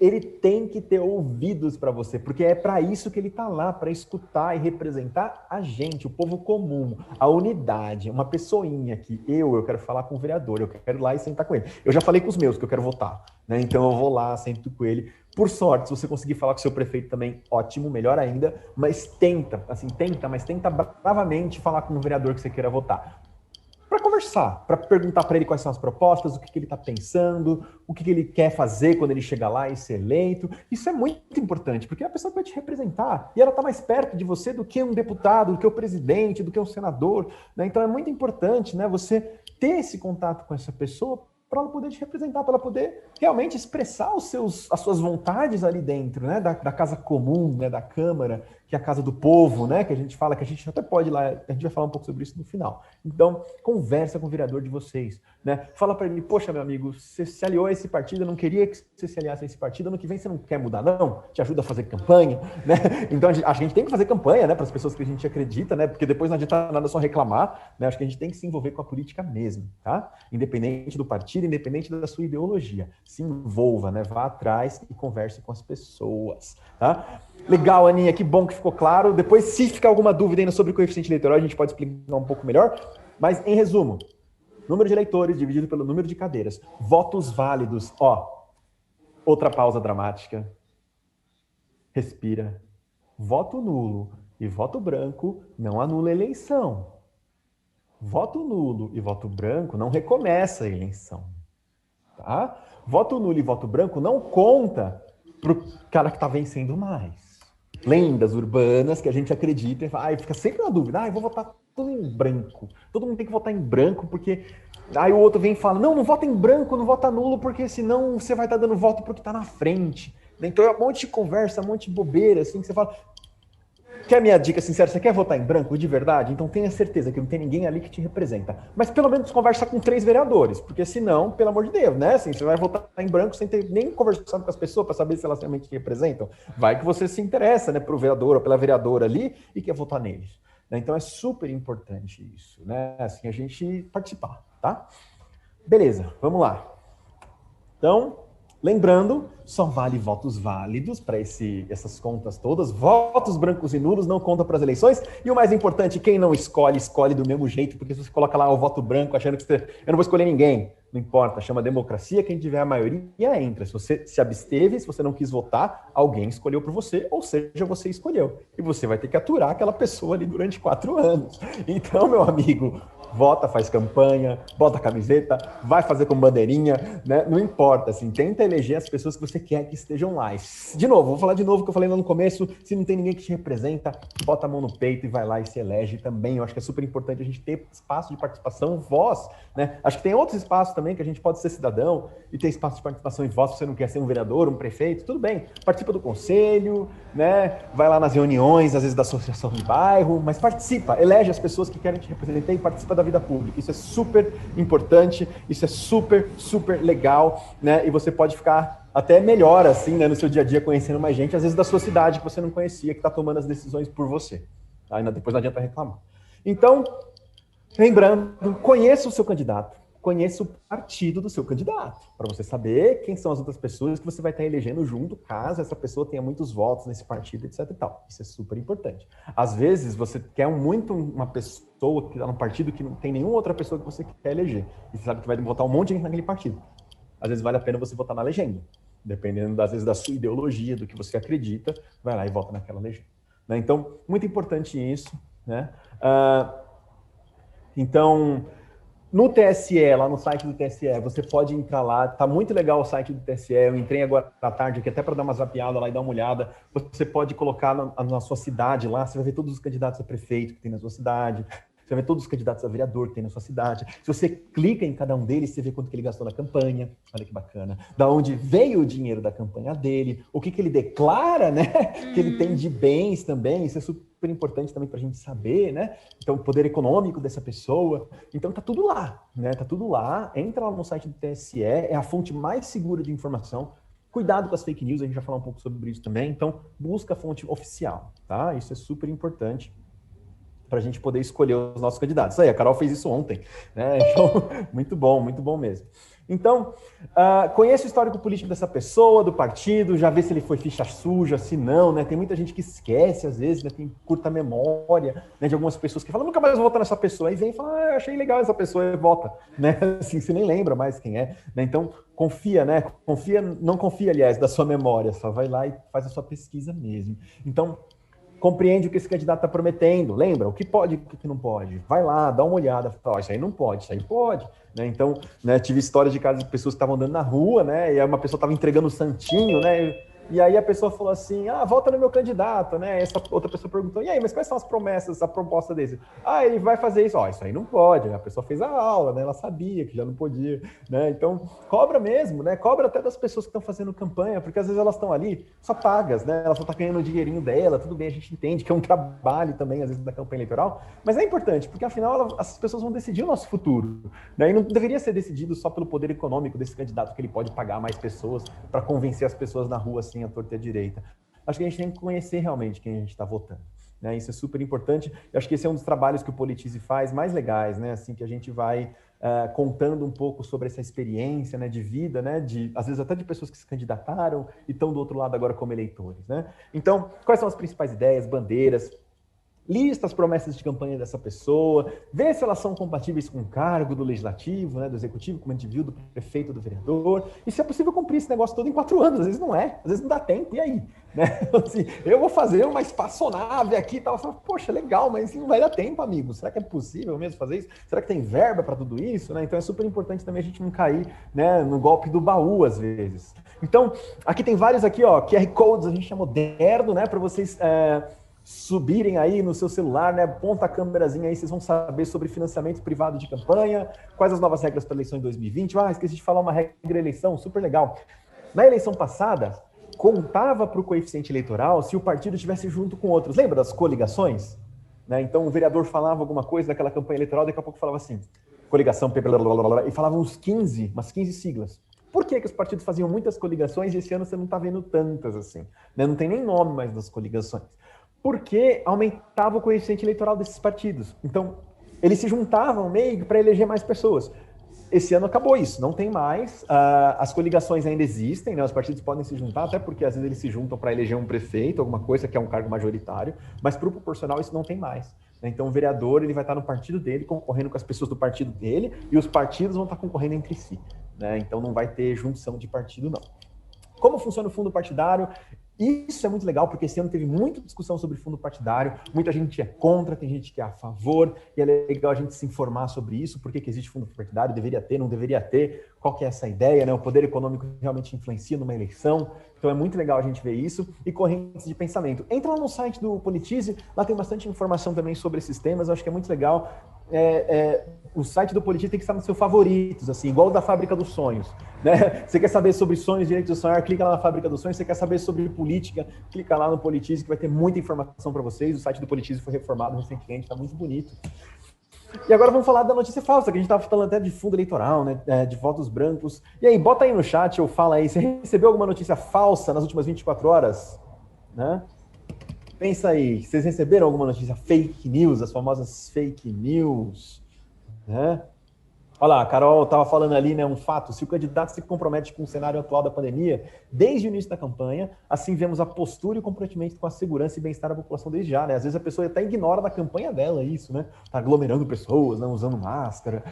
Ele tem que ter ouvidos para você, porque é para isso que ele está lá, para escutar e representar a gente, o povo comum, a unidade, uma pessoinha aqui. Eu quero falar com o vereador, eu quero ir lá e sentar com ele. Eu já falei com os meus que eu quero votar, né? Então eu vou lá, sento com ele. Por sorte, se você conseguir falar com o seu prefeito também, ótimo, melhor ainda, mas tenta bravamente falar com o vereador que você queira votar. Para conversar, para perguntar para ele quais são as propostas, o que ele está pensando, o que ele quer fazer quando ele chegar lá e ser eleito. Isso é muito importante, porque a pessoa vai te representar e ela está mais perto de você do que um deputado, do que o presidente, do que um senador, né? Então é muito importante, né, você ter esse contato com essa pessoa para ela poder te representar, para ela poder realmente expressar as suas vontades ali dentro, né, da casa comum, né, da Câmara, que é a casa do povo, né, que a gente fala, que a gente até pode ir lá, a gente vai falar um pouco sobre isso no final. Então, conversa com o vereador de vocês, né, fala para ele, poxa, meu amigo, você se aliou a esse partido, eu não queria que você se aliasse a esse partido, ano que vem você não quer mudar, não? Te ajuda a fazer campanha, né? Então, a gente tem que fazer campanha, né, para as pessoas que a gente acredita, né, porque depois não adianta nada só reclamar, né, acho que a gente tem que se envolver com a política mesmo, tá? Independente do partido, independente da sua ideologia, se envolva, né, vá atrás e converse com as pessoas, tá? Legal, Aninha, que bom que ficou claro. Depois, se ficar alguma dúvida ainda sobre o coeficiente eleitoral, a gente pode explicar um pouco melhor. Mas, em resumo, número de eleitores dividido pelo número de cadeiras. Votos válidos. Ó, outra pausa dramática. Respira. Voto nulo e voto branco não anula a eleição. Voto nulo e voto branco não recomeça a eleição. Tá? Voto nulo e voto branco não conta para o cara que está vencendo mais. Lendas urbanas que a gente acredita e fala, fica sempre na dúvida, eu vou votar tudo em branco. Todo mundo tem que votar em branco, porque aí o outro vem e fala, não vota em branco, não vota nulo, porque senão você vai estar dando voto porque está na frente. Então é um monte de conversa, um monte de bobeira, assim, que você fala... Quer minha dica sincera? Você quer votar em branco de verdade? Então tenha certeza que não tem ninguém ali que te representa. Mas pelo menos conversa com 3 vereadores, porque senão, pelo amor de Deus, né? Assim, você vai votar em branco sem ter nem conversado com as pessoas para saber se elas realmente te representam. Vai que você se interessa, né, pro vereador ou pela vereadora ali e quer votar neles. Então é super importante isso, né? Assim, a gente participar, tá? Beleza, vamos lá. Então... Lembrando, só vale votos válidos para essas contas todas. Votos brancos e nulos não contam para as eleições. E o mais importante, quem não escolhe, escolhe do mesmo jeito, porque se você coloca lá o voto branco achando que eu não vou escolher ninguém, não importa, chama democracia, quem tiver a maioria entra. Se você se absteve, se você não quis votar, alguém escolheu por você, ou seja, você escolheu. E você vai ter que aturar aquela pessoa ali durante 4 anos. Então, meu amigo... Vota, faz campanha, bota a camiseta, vai fazer com bandeirinha, né? Não importa, assim, tenta eleger as pessoas que você quer que estejam lá. De novo, vou falar de novo o que eu falei lá no começo, se não tem ninguém que te representa, bota a mão no peito e vai lá e se elege também. Eu acho que é super importante a gente ter espaço de participação, voz, né? Acho que tem outros espaços também que a gente pode ser cidadão e ter espaço de participação e voz se você não quer ser um vereador, um prefeito, tudo bem. Participa do conselho, né? Vai lá nas reuniões, às vezes da associação de bairro, mas participa, elege as pessoas que querem te representar e participa da vida pública. Isso é super importante, isso é super, super legal, né? E você pode ficar até melhor, assim, né, no seu dia a dia, conhecendo mais gente, às vezes da sua cidade que você não conhecia, que está tomando as decisões por você. Aí depois não adianta reclamar. Então, lembrando, conheça o seu candidato, conheça o partido do seu candidato, para você saber quem são as outras pessoas que você vai estar elegendo junto, caso essa pessoa tenha muitos votos nesse partido, etc e tal. Isso é super importante. Às vezes, você quer muito uma pessoa que está num partido que não tem nenhuma outra pessoa que você quer eleger. E você sabe que vai votar um monte de gente naquele partido. Às vezes, vale a pena você votar na legenda. Dependendo, às vezes, da sua ideologia, do que você acredita, vai lá e vota naquela legenda. Né? Então, muito importante isso, né? Então... No TSE, lá no site do TSE, você pode entrar lá, tá muito legal o site do TSE, eu entrei agora à tarde aqui até para dar uma zapeada lá e dar uma olhada, você pode colocar na sua cidade lá, você vai ver todos os candidatos a prefeito que tem na sua cidade, você vai ver todos os candidatos a vereador que tem na sua cidade, se você clica em cada um deles, você vê quanto que ele gastou na campanha, olha que bacana, da onde veio o dinheiro da campanha dele, o que ele declara, né, que ele tem de bens também, isso é super importante também para a gente saber, né? Então, o poder econômico dessa pessoa. Então, tá tudo lá, né? Tá tudo lá. Entra lá no site do TSE, é a fonte mais segura de informação. Cuidado com as fake news, a gente vai falar um pouco sobre isso também. Então, busca a fonte oficial, tá? Isso é super importante para a gente poder escolher os nossos candidatos. Isso aí, a Carol fez isso ontem, né? Então, muito bom mesmo. Então, conheça o histórico político dessa pessoa, do partido, já vê se ele foi ficha suja, se não, né? Tem muita gente que esquece, às vezes, né? Tem curta memória, né? De algumas pessoas que falam, nunca mais vou votar nessa pessoa. Aí vem e fala, eu achei legal essa pessoa, e vota, né? Assim, você nem lembra mais quem é, né? Então, confia, né? Não confia, aliás, da sua memória, só vai lá e faz a sua pesquisa mesmo. Então, compreende o que esse candidato está prometendo, lembra? O que pode e o que não pode. Vai lá, dá uma olhada, fala, isso aí não pode, isso aí pode. Né? Então, né, tive histórias de casos de pessoas que estavam andando na rua, né? E aí uma pessoa estava entregando o santinho, né? E aí a pessoa falou assim, vota no meu candidato, né? Essa outra pessoa perguntou, e aí, mas quais são as promessas, a proposta desse? Ele vai fazer isso. Isso aí não pode, né? A pessoa fez a aula, né? Ela sabia que já não podia, né? Então, cobra mesmo, né? Cobra até das pessoas que estão fazendo campanha, porque às vezes elas estão ali só pagas, né? Elas só estão ganhando o dinheirinho dela, tudo bem, a gente entende que é um trabalho também, às vezes, da campanha eleitoral, mas é importante, porque afinal as pessoas vão decidir o nosso futuro, né? E não deveria ser decidido só pelo poder econômico desse candidato, que ele pode pagar mais pessoas para convencer as pessoas na rua, assim, a torta e a direita. Acho que a gente tem que conhecer realmente quem a gente está votando, né? Isso é super importante. Eu acho que esse é um dos trabalhos que o Politize faz mais legais, né? Assim, que a gente vai contando um pouco sobre essa experiência, né, de vida, né, às vezes até de pessoas que se candidataram e estão do outro lado agora como eleitores, né? Então, quais são as principais ideias, bandeiras? Lista as promessas de campanha dessa pessoa, vê se elas são compatíveis com o cargo do legislativo, né, do executivo, como a gente viu, do prefeito, do vereador, e se é possível cumprir esse negócio todo em 4 anos, às vezes não é, às vezes não dá tempo, e aí? Né? Assim, eu vou fazer uma espaçonave aqui e tal, poxa, legal, mas assim, não vai dar tempo, amigo, será que é possível mesmo fazer isso? Será que tem verba para tudo isso? Né? Então é super importante também a gente não cair, né, no golpe do baú, às vezes. Então, aqui tem vários aqui, ó, QR Codes, a gente é moderno, né, para vocês subirem aí no seu celular, né? Aponta a câmerazinha aí, vocês vão saber sobre financiamento privado de campanha, quais as novas regras para a eleição em 2020. Esqueci de falar uma regra de eleição, super legal. Na eleição passada, contava para o coeficiente eleitoral se o partido estivesse junto com outros. Lembra das coligações? Né? Então o vereador falava alguma coisa daquela campanha eleitoral, daqui a pouco falava assim, coligação, e falava umas 15 siglas. Por que os partidos faziam muitas coligações e esse ano você não está vendo tantas assim? Né? Não tem nem nome mais das coligações. Porque aumentava o coeficiente eleitoral desses partidos. Então, eles se juntavam meio para eleger mais pessoas. Esse ano acabou isso, não tem mais. As coligações ainda existem, né? Os partidos podem se juntar, até porque às vezes eles se juntam para eleger um prefeito, alguma coisa que é um cargo majoritário, mas para o proporcional isso não tem mais. Né? Então, o vereador ele vai estar no partido dele, concorrendo com as pessoas do partido dele, e os partidos vão estar concorrendo entre si. Né? Então, não vai ter junção de partido, não. Como funciona o fundo partidário? Isso é muito legal, porque esse ano teve muita discussão sobre fundo partidário, muita gente é contra, tem gente que é a favor, e é legal a gente se informar sobre isso, por que existe fundo partidário, deveria ter, não deveria ter, qual que é essa ideia, né? O poder econômico realmente influencia numa eleição, então é muito legal a gente ver isso, e correntes de pensamento. Entra lá no site do Politize, lá tem bastante informação também sobre esses temas, eu acho que é muito legal. O site do Politize tem que estar nos seus favoritos, assim, igual o da Fábrica dos Sonhos, né? Você quer saber sobre sonhos, direitos do sonhar, clica lá na Fábrica dos Sonhos. Você quer saber sobre política, clica lá no Politize, que vai ter muita informação para vocês. O site do Politize foi reformado recentemente, está muito bonito. E agora vamos falar da notícia falsa, que a gente estava falando até de fundo eleitoral, né? De votos brancos. E aí, bota aí no chat ou fala aí, você recebeu alguma notícia falsa nas últimas 24 horas? Né? Pensa aí, vocês receberam alguma notícia fake news, as famosas fake news? Né? Olha lá, a Carol estava falando ali, né, um fato, se o candidato se compromete com o cenário atual da pandemia, desde o início da campanha, assim vemos a postura e o comprometimento com a segurança e bem-estar da população desde já, né? Às vezes a pessoa até ignora da campanha dela isso, né? Tá aglomerando pessoas, né, usando máscara,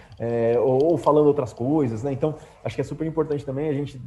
ou falando outras coisas, né? Então, acho que é super importante também a gente,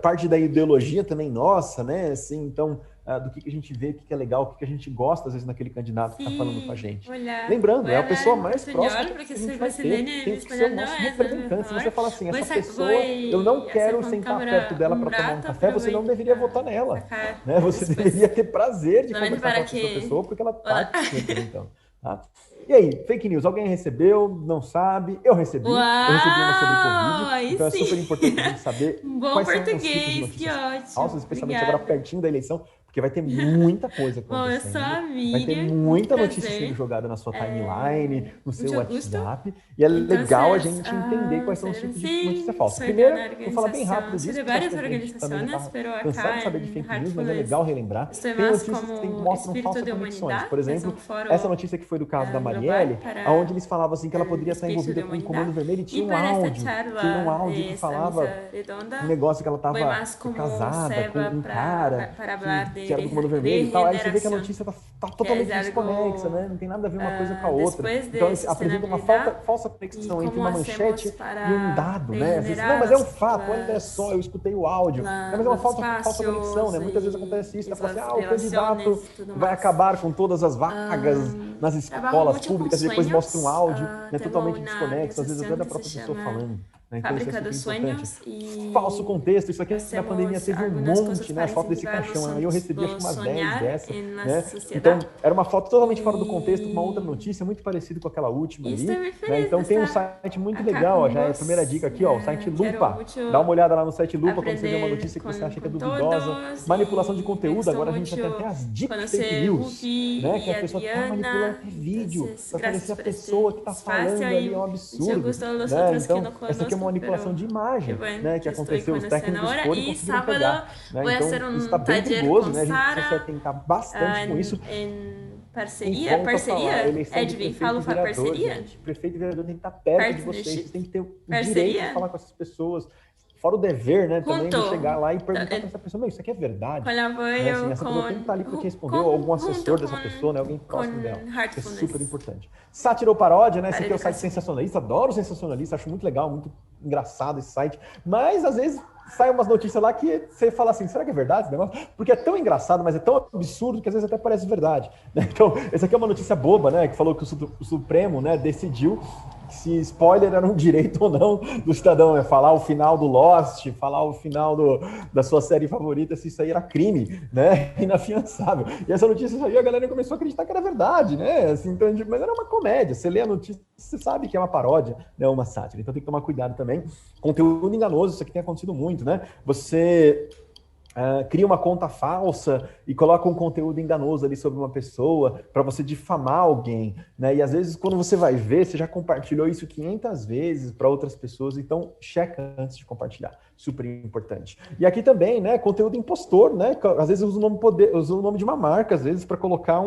parte da ideologia também nossa, né? Assim, então, do que a gente vê, o que é legal, o que a gente gosta, às vezes, naquele candidato que está falando com a gente. Lembrando, é a pessoa mais próxima que a gente vai ter, tem que ser o nosso representante. Se você fala assim, essa pessoa, eu não quero sentar perto dela para tomar um café, você não deveria votar nela. Né? Você deveria ter prazer de conversar com essa pessoa, porque ela está te representando. Tá? E aí, fake news, alguém recebeu, não sabe? Eu recebi uma sobre Covid, então é super importante a gente saber quais são os tipos de notícias falsas, especialmente agora pertinho da eleição, Porque vai ter muita coisa Bom, eu sou acontecendo. a Vai ter Miriam, muita prazer. notícia sendo jogada na sua timeline, no seu Augusto. WhatsApp. E é legal a Entonces, gente entender quais são os tipos de notícia falsa. soy Primeiro, de una vou falar bem rápido organización, soy disso, de porque acho varias que a gente também já organizaciones, tá pero cansado acá de saber de en fake news, mas é Heartful legal relembrar. estoy Tem más notícias que como mostram espíritu falsas de conexões. humanidad, Por que es exemplo, un foro essa notícia que foi do caso da global Marielle, para onde eles falavam assim que ela el poderia estar espíritu de envolvida com um humanidad. comando vermelho e Y tinha um para esta áudio. Tinha um charla, áudio que esta falava mesa redonda, um negócio que ela voy estava más como casada com Seba um cara para hablar que de era do comando vermelho e tal. Aí você vê que a regeneración, notícia tá que totalmente es algo desconexa, né? Não tem nada a ver uma coisa com a outra. después Então de eles apresentam uma sustentabilidad falsa y conexão entre cómo uma hacemos manchete para e um dado, né? Às vezes, não, regenerar mas é um fato, olha só, las eu escutei o áudio. Não, mas é uma los falsa conexão, né? Muitas vezes espacios acontece isso, y né? Fala assim, las o candidato relaciones y todo vai más. acabar com todas as vagas nas Trabajo escolas mucho con públicas e depois sueños. mostra um áudio, né? Tengo Totalmente una desconexo, às vezes até organización da que própria se pessoa llama falando. Né? Então isso é Fábrica dos super importante. Sueños y Falso contexto, isso aqui na hacemos pandemia teve um algunas cosas monte, né? para As fotos desse incentivar caixão aí, eu recebi acho que umas 10 soñar dessas, en la né? sociedad. Então, era uma foto totalmente fora do contexto, com uma E- outra notícia, muito parecida com aquela última E ali, estou muito né? feliz Então de tem um estar site muito acá legal, ó, com já é a vos. primeira dica aqui, ó, o site Quero Lupa. muito Dá uma olhada lá no site Lupa quando você vê uma aprender notícia que você acha que é com duvidosa. todos Manipulação de e conteúdo, gosto agora a gente já tem muito até as deep fake conhecer news, Ruby né? Que e a pessoa tá manipulando Adriana. até vídeo, Entonces, pra gracias parecer a por pessoa este que tá espacio falando ali, é um y mucho absurdo. gusto a los Né? otros que Então, no essa aqui é uma conozco, manipulação de pero imagem, qué bueno né? Que que estoy aconteceu, os conociendo técnicos ahora. foram e Y conseguiram sábado pegar. Né? voy a Então, hacer isso un está bem taller perigoso, con né? A gente precisa se Sara atentar bastante com isso. en Em volta a falar, a parceria, eleição de Edwin, prefeito falo e vereador, parceria? gente. Prefeito e vereador tem que estar perto de vocês, Partnership? vocês têm que ter o Parceria? direito de falar com essas pessoas. Fora o dever, né? Também de Junto. chegar lá e perguntar para essa pessoa, meu, isso aqui é verdade? Con Né? apoyo Assim, essa pessoa tem que estar ali porque respondeu, con- algum assessor junto dessa con- pessoa, né? Alguém próximo con dela. Isso é Heartfulness. super importante. Sátira ou paródia, né? Esse Para aqui é o site educação. sensacionalista, adoro sensacionalista, acho muito legal, muito engraçado esse site, mas às vezes sai umas notícias lá que você fala assim, será que é verdade esse negócio? Porque é tão engraçado, mas é tão absurdo que às vezes até parece verdade. Né? Então, essa aqui é uma notícia boba, né? Que falou que o Supremo, né, decidiu se spoiler era um direito ou não do cidadão, né? Falar o final do Lost, falar o final da sua série favorita, se isso aí era crime, né? Inafiançável. E essa notícia saiu, a galera começou a acreditar que era verdade, né? Assim, então, mas era uma comédia. Você lê a notícia, você sabe que é uma paródia, né? Uma sátira. Então tem que tomar cuidado também. Conteúdo enganoso, isso aqui tem acontecido muito, né? Você cria uma conta falsa e coloca um conteúdo enganoso ali sobre uma pessoa para você difamar alguém, né? E às vezes quando você vai ver, você já compartilhou isso 500 vezes para outras pessoas, então checa antes de compartilhar, super importante. E aqui também, né, conteúdo impostor, né? Às vezes usa o nome de uma marca, às vezes para colocar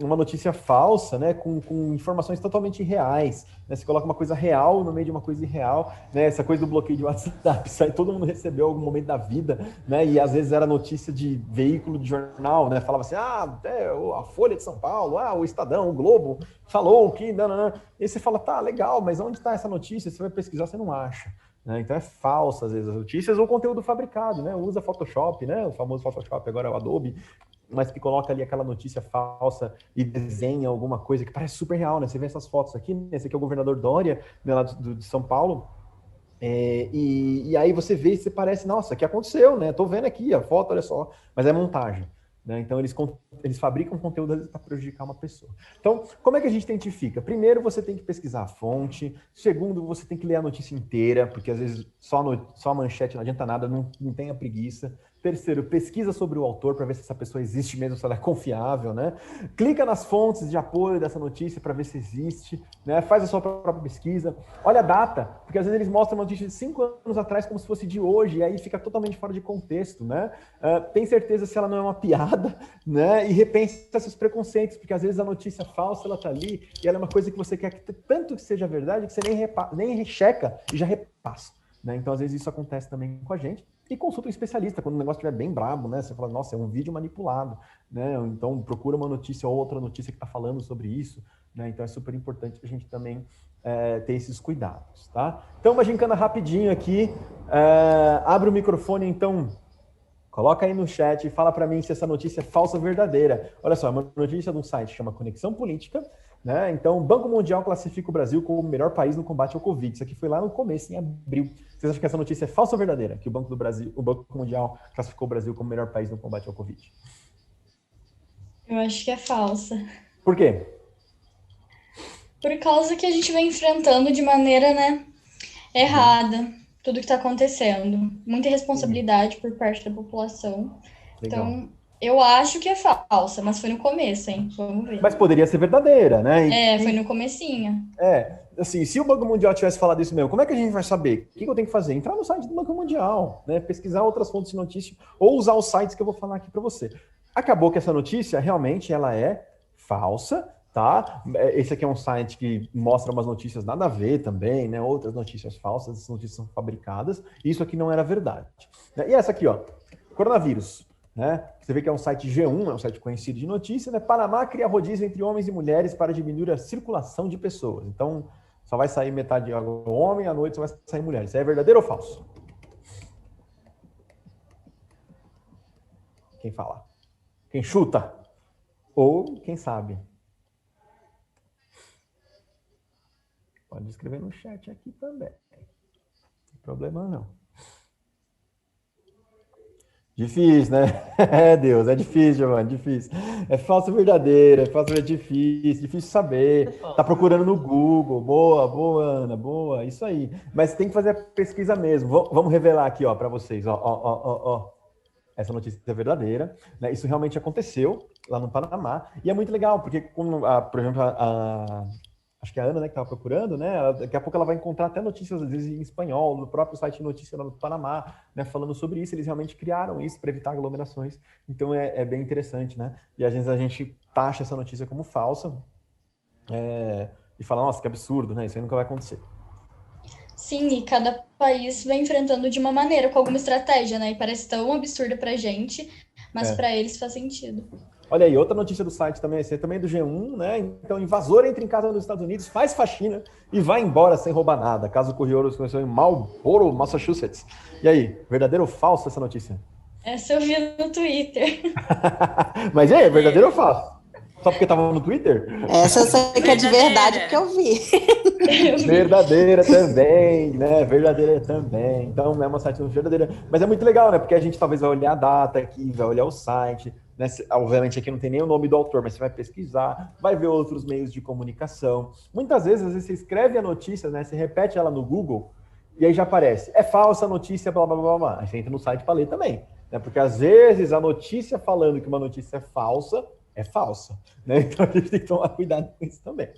uma notícia falsa, né, com informações totalmente irreais, né, você coloca uma coisa real no meio de uma coisa irreal, né, essa coisa do bloqueio de WhatsApp, isso aí todo mundo recebeu em algum momento da vida, né, e às vezes era notícia de veículo de jornal, né, falava assim, a Folha de São Paulo, o Estadão, o Globo, falou que, não, e você fala, tá, legal, mas onde está essa notícia? Você vai pesquisar, você não acha. Né? Então é falso, às vezes, as notícias ou conteúdo fabricado, né? Usa Photoshop, né? O famoso Photoshop, agora é o Adobe, mas que coloca ali aquela notícia falsa e desenha alguma coisa que parece super real, né? Você vê essas fotos aqui, né? Esse aqui é o governador Dória, né, lá de São Paulo, e aí você vê e você parece, nossa, o que aconteceu, né? Tô vendo aqui a foto, olha só, mas é montagem. Né? Então, eles fabricam conteúdo para prejudicar uma pessoa. Então, como é que a gente identifica? Primeiro, você tem que pesquisar a fonte. Segundo, você tem que ler a notícia inteira, porque às vezes só a manchete não adianta nada, não tenha preguiça. Terceiro, pesquisa sobre o autor para ver se essa pessoa existe mesmo, se ela é confiável, né? Clica nas fontes de apoio dessa notícia para ver se existe, né? Faz a sua própria pesquisa. Olha a data, porque às vezes eles mostram uma notícia de 5 anos atrás como se fosse de hoje, e aí fica totalmente fora de contexto, né? Tem certeza se ela não é uma piada, né? E repensa seus preconceitos, porque às vezes a notícia falsa, ela tá ali, e ela é uma coisa que você quer que tanto que seja verdade, que você nem recheca e já repassa, né? Então, às vezes isso acontece também com a gente. E consulta um especialista, quando o negócio estiver bem brabo, né? Você fala, nossa, é um vídeo manipulado, né? Então, procura uma notícia ou outra notícia que está falando sobre isso, né? Então, é super importante a gente também ter esses cuidados, tá? Então, uma gincana rapidinho aqui. Abre o microfone, então, coloca aí no chat e fala para mim se essa notícia é falsa ou verdadeira. Olha só, é uma notícia de um site que chama Conexão Política, né? Então, o Banco Mundial classifica o Brasil como o melhor país no combate ao Covid. Isso aqui foi lá no começo, em abril. Vocês acham que essa notícia é falsa ou verdadeira? Que o Banco Mundial classificou o Brasil como o melhor país no combate ao Covid? Eu acho que é falsa. Por quê? Por causa que a gente vem enfrentando de maneira, né, errada tudo que está acontecendo. Muita irresponsabilidade por parte da população. Legal. Então, eu acho que é falsa, mas foi no começo, hein? Vamos ver. Mas poderia ser verdadeira, né? Foi no comecinho. Assim, se o Banco Mundial tivesse falado isso mesmo, como é que a gente vai saber? O que eu tenho que fazer? Entrar no site do Banco Mundial, né? Pesquisar outras fontes de notícia ou usar os sites que eu vou falar aqui para você. Acabou que essa notícia realmente ela é falsa, tá? Esse aqui é um site que mostra umas notícias nada a ver também, né? Outras notícias falsas, essas notícias são fabricadas. Isso aqui não era verdade. E essa aqui, ó, coronavírus. Né? Você vê que é um site G1, é um site conhecido de notícia, né? Panamá cria rodízio entre homens e mulheres para diminuir a circulação de pessoas. Então, só vai sair metade homem, à noite só vai sair mulher. Isso é verdadeiro ou falso? Quem fala? Quem chuta? Ou quem sabe? Pode escrever no chat aqui também. Não tem problema não. Difícil, né? É, Deus, é difícil, Giovanni, difícil. É falso ou verdadeiro, é falso ou é difícil saber. Tá procurando no Google. Boa, Ana, boa, isso aí. Mas tem que fazer a pesquisa mesmo. Vamos revelar aqui, ó, para vocês, ó. Essa notícia é verdadeira, né? Isso realmente aconteceu lá no Panamá. E é muito legal, porque, por exemplo, acho que a Ana, né, que estava procurando, né? Daqui a pouco ela vai encontrar até notícias, às vezes, em espanhol, no próprio site de notícia lá do Panamá, né, falando sobre isso. Eles realmente criaram isso para evitar aglomerações. Então, é bem interessante, né? E às vezes a gente taxa essa notícia como falsa e fala, nossa, que absurdo, né? Isso aí nunca vai acontecer. Sim, e cada país vai enfrentando de uma maneira, com alguma estratégia, né? E parece tão absurdo pra gente, mas para eles faz sentido. Olha aí, outra notícia do site também, esse é também do G1, né? Então, invasor entra em casa nos Estados Unidos, faz faxina e vai embora sem roubar nada. Caso curioso começou em Marlboro, Massachusetts. E aí, verdadeiro ou falso essa notícia? Essa eu vi no Twitter. Mas é verdadeiro ou falso? Só porque tava no Twitter? Essa eu sei que é de verdade porque eu vi. Verdadeira também, né? Verdadeira também. Então, é uma site verdadeira. Mas é muito legal, né? Porque a gente talvez vai olhar a data aqui, vai olhar o site, né? Obviamente aqui não tem nem o nome do autor, mas você vai pesquisar, vai ver outros meios de comunicação. Muitas vezes, às vezes você escreve a notícia, né? Você repete ela no Google e aí já aparece. É falsa a notícia, blá, blá, blá, blá. Aí você entra no site para ler também, né? Porque às vezes a notícia falando que uma notícia é falsa, né? Então a gente tem que tomar cuidado com isso também,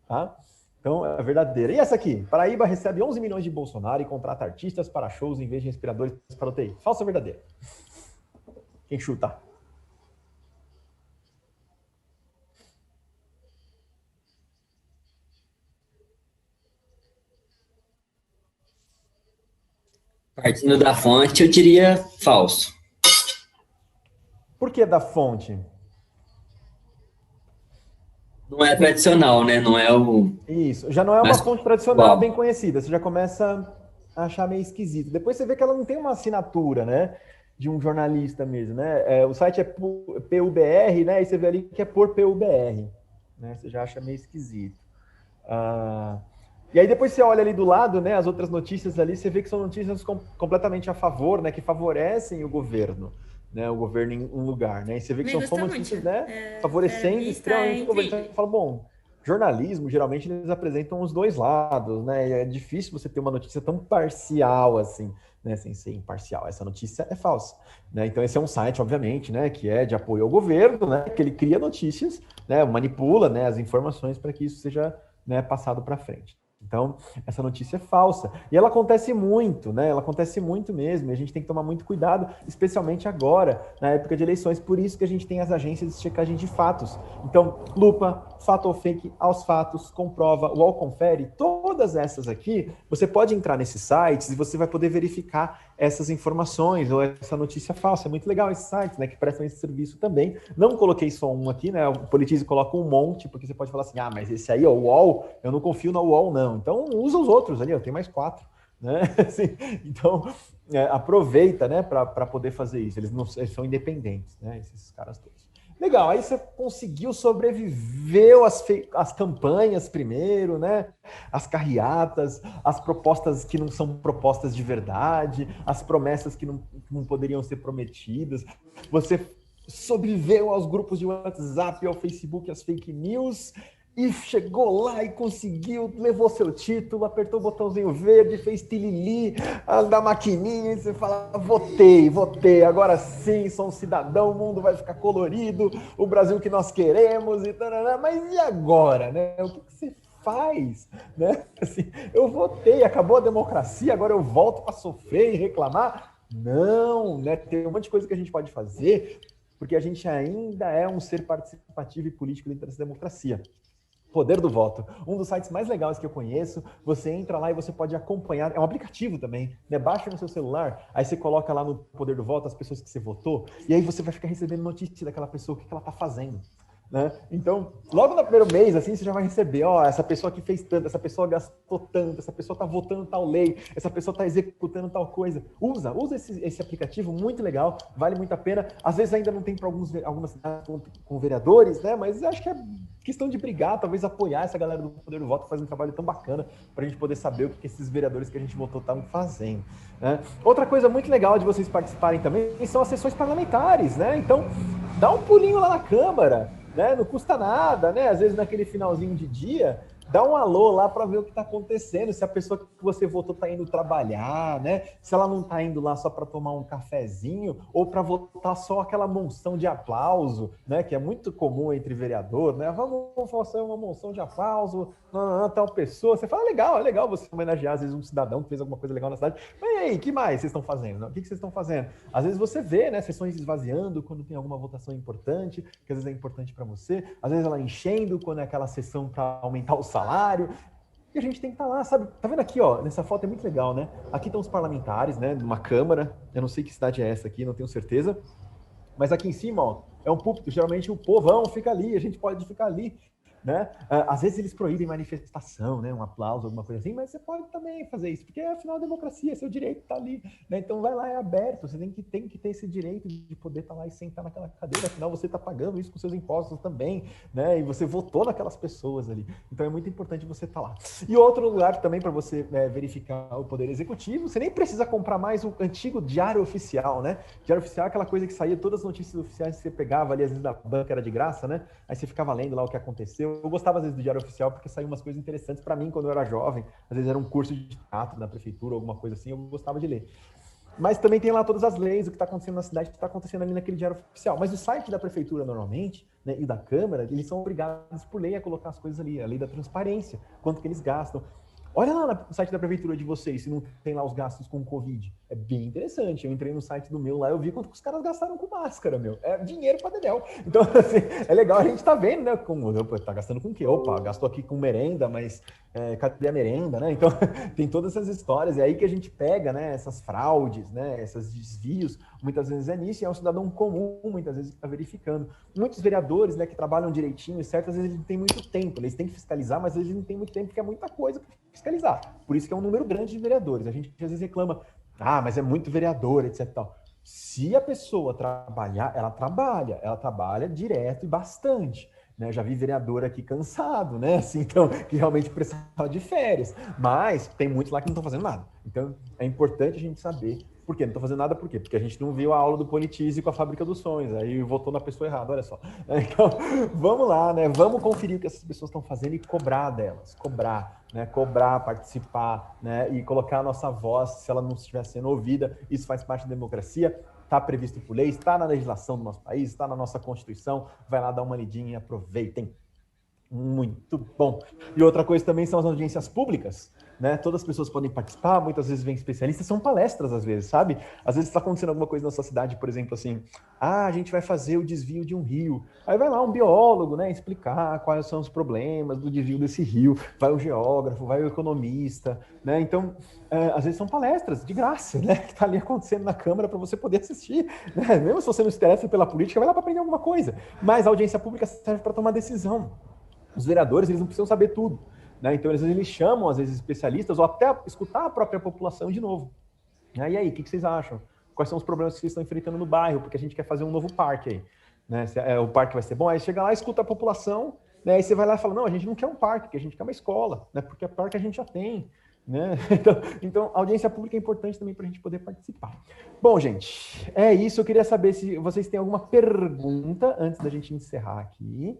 tá? Então, é verdadeira. E essa aqui? Paraíba recebe 11 milhões de Bolsonaro e contrata artistas para shows em vez de respiradores para UTI. Falsa ou verdadeira? Quem chuta? Partindo da fonte, eu diria falso. Por que da fonte? Não é tradicional, né? Não é o... Isso. Já não é uma Mas fonte tradicional qual? bem conhecida. Você já começa a achar meio esquisito. Depois você vê que ela não tem uma assinatura, né? De um jornalista mesmo, né? O site é PUBR, né? E você vê ali que é por PUBR, né? Você já acha meio esquisito. E aí depois você olha ali do lado, né? As outras notícias ali, você vê que são notícias completamente a favor, né? Que favorecem o governo, né? O governo em um lugar, né? E você vê que são notícias, né? Favorecendo extremamente o governo. Então você fala, bom, jornalismo, geralmente eles apresentam os dois lados, né? E é difícil você ter uma notícia tão parcial assim, né? Sem ser imparcial. Essa notícia é falsa, né? Então esse é um site, obviamente, né? Que é de apoio ao governo, né? Que ele cria notícias, né? Manipula, né? As informações para que isso seja, né? Passado para frente. Então, essa notícia é falsa. E ela acontece muito, né? Ela acontece muito mesmo. E a gente tem que tomar muito cuidado, especialmente agora, na época de eleições. Por isso que a gente tem as agências de checagem de fatos. Então, lupa, fato ou fake, aos fatos, comprova, UOL confere, todas essas aqui, você pode entrar nesses sites e você vai poder verificar essas informações ou essa notícia falsa. É muito legal esses sites, né? Que prestam esse serviço também. Não coloquei só um aqui, né? O Politize coloca um monte, porque você pode falar assim, mas esse aí é o UOL, eu não confio na UOL, não. Então, usa os outros ali, tem mais 4, né? Assim, então, aproveita, né, para poder fazer isso. Eles são independentes, né? Esses caras todos. Legal, aí você conseguiu sobreviver às campanhas primeiro, né? As carreatas, as propostas que não são propostas de verdade, as promessas que não poderiam ser prometidas. Você sobreviveu aos grupos de WhatsApp, ao Facebook, às fake news. e chegou lá e conseguiu, levou seu título, apertou o botãozinho verde, fez tilili da maquininha e você fala, votei, agora sim, sou um cidadão, o mundo vai ficar colorido, o Brasil que nós queremos, e tarará, mas e agora, né? O que você faz, né? Assim, eu votei, acabou a democracia, agora eu volto para sofrer e reclamar? Não, né? Tem um monte de coisa que a gente pode fazer, porque a gente ainda é um ser participativo e político dentro dessa democracia. Poder do voto. Um dos sites mais legais que eu conheço, você entra lá e você pode acompanhar, é um aplicativo também, né? Baixa no seu celular, aí você coloca lá no Poder do Voto as pessoas que você votou, e aí você vai ficar recebendo notícia daquela pessoa, o que ela tá fazendo. Né? Então, logo no primeiro mês, assim, você já vai receber, ó, essa pessoa que fez tanto, essa pessoa gastou tanto, essa pessoa tá votando tal lei, essa pessoa tá executando tal coisa. Usa esse aplicativo, muito legal, vale muito a pena. Às vezes ainda não tem para algumas cidades com vereadores, né? Mas acho que é questão de brigar, talvez apoiar essa galera do Poder do Voto, faz um trabalho tão bacana pra gente poder saber o que esses vereadores que a gente votou estavam fazendo. Né? Outra coisa muito legal de vocês participarem também são as sessões parlamentares, né? Então, dá um pulinho lá na Câmara, né? Não custa nada, né? Às vezes naquele finalzinho de dia, dá um alô lá para ver o que está acontecendo, se a pessoa que você votou está indo trabalhar, né? Se ela não está indo lá só para tomar um cafezinho ou para votar só aquela monção de aplauso, né? Que é muito comum entre vereador, né? Vamos fazer uma monção de aplauso, tal pessoa. Você fala, é legal você homenagear às vezes um cidadão que fez alguma coisa legal na cidade. Mas e aí, o que mais vocês estão fazendo? O que vocês estão fazendo? Às vezes você vê, né? Sessões esvaziando quando tem alguma votação importante, que às vezes é importante para você. Às vezes ela enchendo quando é aquela sessão para aumentar o salário, e a gente tem que estar lá, sabe? Tá vendo aqui, ó, nessa foto é muito legal, né? Aqui estão os parlamentares, né, numa câmara, eu não sei que cidade é essa aqui, não tenho certeza, mas aqui em cima, ó, é um púlpito, geralmente o povão fica ali, a gente pode ficar ali, né? Às vezes eles proíbem manifestação, né? Um aplauso, alguma coisa assim, mas você pode também fazer isso, porque afinal a democracia, seu direito tá ali, né? Então vai lá, é aberto, você tem que ter esse direito de poder estar lá e sentar naquela cadeira, afinal você tá pagando isso com seus impostos também, né? E você votou naquelas pessoas ali, então é muito importante você estar lá. E outro lugar também para você verificar o poder executivo, você nem precisa comprar mais o antigo Diário Oficial, né? Diário Oficial é aquela coisa que saía, todas as notícias oficiais que você pegava ali, às vezes da banca era de graça, né? Aí você ficava lendo lá o que aconteceu. Eu gostava às vezes do Diário Oficial porque saíam umas coisas interessantes para mim quando eu era jovem. Às vezes era um curso de teatro da prefeitura, alguma coisa assim, eu gostava de ler. Mas também tem lá todas as leis, o que está acontecendo na cidade, o que está acontecendo ali naquele Diário Oficial. Mas o site da prefeitura, normalmente, né, e da Câmara, eles são obrigados por lei a colocar as coisas ali, a lei da transparência, quanto que eles gastam. Olha lá no site da prefeitura de vocês, se não tem lá os gastos com Covid. É bem interessante. Eu entrei no site do meu lá, eu vi quanto que os caras gastaram com máscara, meu. É dinheiro pra dedéu. Então, assim, é legal a gente tá vendo, né? Tá gastando com o quê? Opa, gastou aqui com merenda, mas cadê a merenda, né? Então, tem todas essas histórias. É aí que a gente pega, né? Essas fraudes, né? Esses desvios. Muitas vezes é nisso, e é um cidadão comum, muitas vezes, que está verificando. Muitos vereadores, né, que trabalham direitinho, certo? Às vezes eles não têm muito tempo, eles têm que fiscalizar, mas às vezes eles não têm muito tempo, porque é muita coisa para fiscalizar. Por isso que é um número grande de vereadores. A gente às vezes reclama, mas é muito vereador, etc. Tal. Se a pessoa trabalhar, ela trabalha direto e bastante. Né? Já vi vereador aqui cansado, né? Assim, então, que realmente precisava de férias. Mas tem muitos lá que não estão fazendo nada. Então, é importante a gente saber. Por quê? Não estou fazendo nada por quê? Porque a gente não viu a aula do Politize com a Fábrica dos Sonhos, aí votou na pessoa errada, olha só. Então, vamos lá, né? Vamos conferir o que essas pessoas estão fazendo e cobrar delas, né? Cobrar, participar, né? E colocar a nossa voz, se ela não estiver sendo ouvida, isso faz parte da democracia, está previsto por lei, está na legislação do nosso país, está na nossa Constituição, vai lá dar uma lidinha e aproveitem. Muito bom. E outra coisa também são as audiências públicas, né? Todas as pessoas podem participar, muitas vezes vem especialistas, são palestras às vezes, sabe? Às vezes está acontecendo alguma coisa na sua cidade, por exemplo, assim, a gente vai fazer o desvio de um rio. Aí vai lá um biólogo, né, explicar quais são os problemas do desvio desse rio, vai o geógrafo, vai o economista, né? Então, às vezes são palestras de graça, né, que tá ali acontecendo na Câmara para você poder assistir, né? Mesmo se você não se interessa pela política, vai lá para aprender alguma coisa. Mas a audiência pública serve para tomar decisão. Os vereadores, eles não precisam saber tudo, né? Então, às vezes, eles chamam, às vezes, especialistas ou até escutar a própria população de novo. E aí, o que vocês acham? Quais são os problemas que vocês estão enfrentando no bairro? Porque a gente quer fazer um novo parque aí, né? O parque vai ser bom, aí chega lá, escuta a população, né? Aí você vai lá e fala, não, a gente não quer um parque, a gente quer uma escola, né? Porque a parque a gente já tem, né? Então, a audiência pública é importante também para a gente poder participar. Bom, gente, é isso. Eu queria saber se vocês têm alguma pergunta antes da gente encerrar aqui.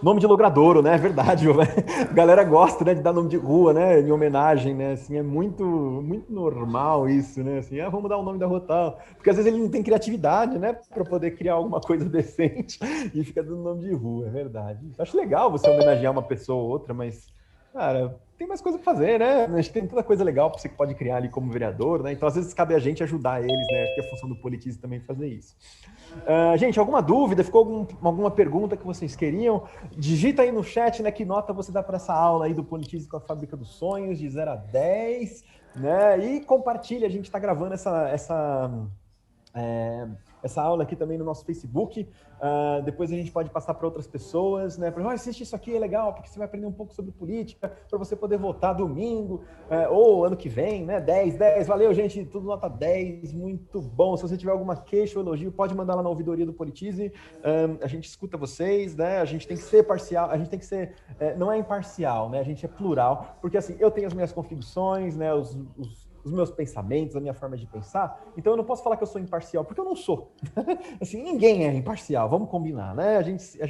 Nome de logradouro, né? É verdade. A galera gosta, né, de dar nome de rua, né? Em homenagem, né? Assim, é muito, muito normal isso, né? Assim, vamos dar o nome da rua tal. Porque às vezes ele não tem criatividade, né? Para poder criar alguma coisa decente e fica dando nome de rua, é verdade. Acho legal você homenagear uma pessoa ou outra, mas, cara, tem mais coisa para fazer, né? A gente tem tanta coisa legal que você pode criar ali como vereador, né? Então, às vezes, cabe a gente ajudar eles, né? Acho que é a função do Politize também fazer isso. Gente, alguma dúvida? Ficou alguma pergunta que vocês queriam? Digita aí no chat, né? Que nota você dá para essa aula aí do Politize com a Fábrica dos Sonhos, de 0 a 10, né? E compartilha, a gente está gravando essa aula aqui também no nosso Facebook. Depois a gente pode passar para outras pessoas, né? Assiste isso aqui, é legal, porque você vai aprender um pouco sobre política, para você poder votar domingo, ou ano que vem, né? 10. Valeu, gente, tudo nota 10, muito bom. Se você tiver alguma queixa ou elogio, pode mandar lá na ouvidoria do Politize. A gente escuta vocês, né? A gente tem que ser parcial, a gente tem que ser, não é imparcial, né? A gente é plural, porque assim, eu tenho as minhas convicções, né? Os meus pensamentos, a minha forma de pensar, então eu não posso falar que eu sou imparcial, porque eu não sou. Assim, ninguém é imparcial, vamos combinar, né?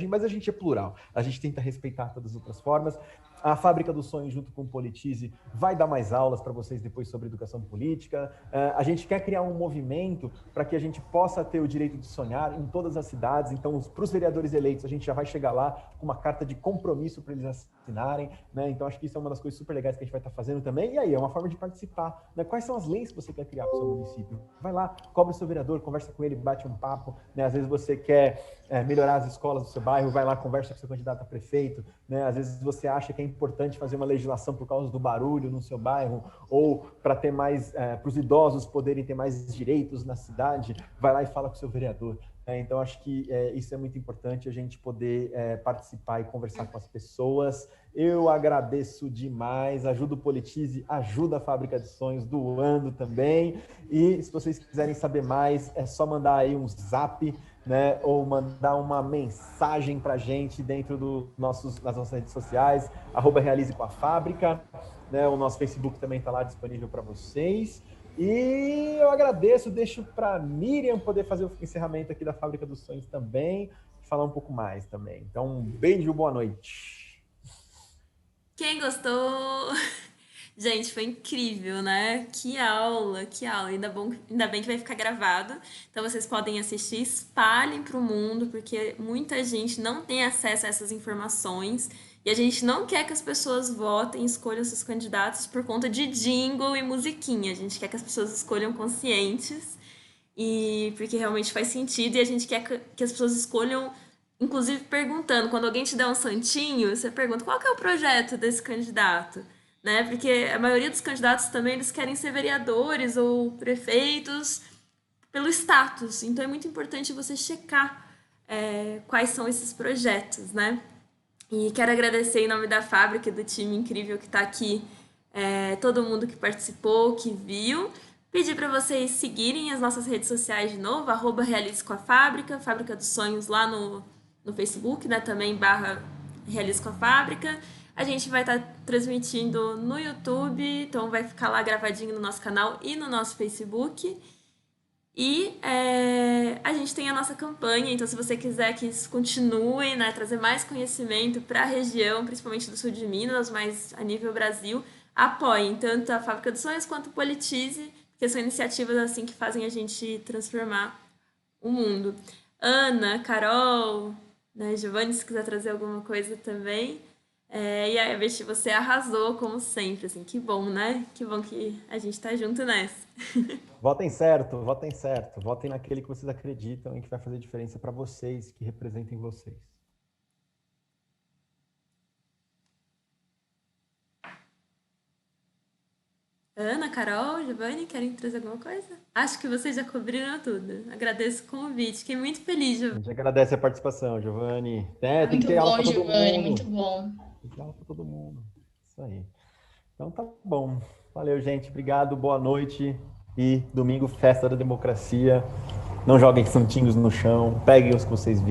Mas a gente é plural, a gente tenta respeitar todas as outras formas. A Fábrica dos Sonhos, junto com o Politize, vai dar mais aulas para vocês depois sobre educação política. A gente quer criar um movimento para que a gente possa ter o direito de sonhar em todas as cidades. Então, para os vereadores eleitos, a gente já vai chegar lá com uma carta de compromisso para eles assinarem, né? Então, acho que isso é uma das coisas super legais que a gente vai estar fazendo também. E aí, é uma forma de participar, né? Quais são as leis que você quer criar para o seu município? Vai lá, cobra o seu vereador, conversa com ele, bate um papo, né? Às vezes você quer melhorar as escolas do seu bairro, vai lá, conversa com o seu candidato a prefeito, né? Às vezes você acha que é importante fazer uma legislação por causa do barulho no seu bairro, ou para ter mais, para os idosos poderem ter mais direitos na cidade, vai lá e fala com o seu vereador. Então, acho que isso é muito importante, a gente poder participar e conversar com as pessoas. Eu agradeço demais, ajuda o Politize, ajuda a Fábrica de Sonhos, doando também. E se vocês quiserem saber mais, é só mandar aí um zap, né, ou mandar uma mensagem para a gente dentro nas nossas redes sociais, @realize com a Fábrica, né, o nosso Facebook também está lá disponível para vocês. E eu agradeço, deixo para Miriam poder fazer o encerramento aqui da Fábrica dos Sonhos também, falar um pouco mais também. Então, um beijo, boa noite. Quem gostou? Gente, foi incrível, né? Que aula, que aula. Ainda bem que vai ficar gravado. Então vocês podem assistir, espalhem para o mundo, porque muita gente não tem acesso a essas informações. E a gente não quer que as pessoas votem, escolham seus candidatos por conta de jingle e musiquinha. A gente quer que as pessoas escolham conscientes, e porque realmente faz sentido. E a gente quer que as pessoas escolham, inclusive perguntando. Quando alguém te dá um santinho, você pergunta qual que é o projeto desse candidato, né? Porque a maioria dos candidatos também, eles querem ser vereadores ou prefeitos pelo status. Então é muito importante você checar quais são esses projetos, né? E quero agradecer em nome da Fábrica e do time incrível que está aqui, todo mundo que participou, que viu. Pedir para vocês seguirem as nossas redes sociais de novo, @realize com a Fábrica, Fábrica dos Sonhos lá no Facebook, né? Também /realize com a Fábrica. A gente vai estar transmitindo no YouTube, então vai ficar lá gravadinho no nosso canal e no nosso Facebook. E a gente tem a nossa campanha, então se você quiser que isso continue, né, trazer mais conhecimento para a região, principalmente do sul de Minas, mas a nível Brasil, apoiem tanto a Fábrica dos Sonhos quanto o Politize, porque são iniciativas assim que fazem a gente transformar o mundo. Ana, Carol, né, Giovanni, se quiser trazer alguma coisa também. E a Ebert, você arrasou, como sempre, assim, que bom, né? Que bom que a gente tá junto nessa. Votem certo, votem certo. Votem naquele que vocês acreditam e que vai fazer diferença para vocês, que representem vocês. Ana, Carol, Giovanni, querem trazer alguma coisa? Acho que vocês já cobriram tudo. Agradeço o convite, fiquei muito feliz, A Giovanni. gente agradece a participação, Giovanni. Tem Muito que ter aula bom, para todo Giovanni, mundo. muito bom. Tem que ter aula para todo mundo. Isso aí. Então tá bom. Valeu, gente. Obrigado, boa noite. E domingo, festa da democracia. Não joguem santinhos no chão. Peguem os que vocês viram.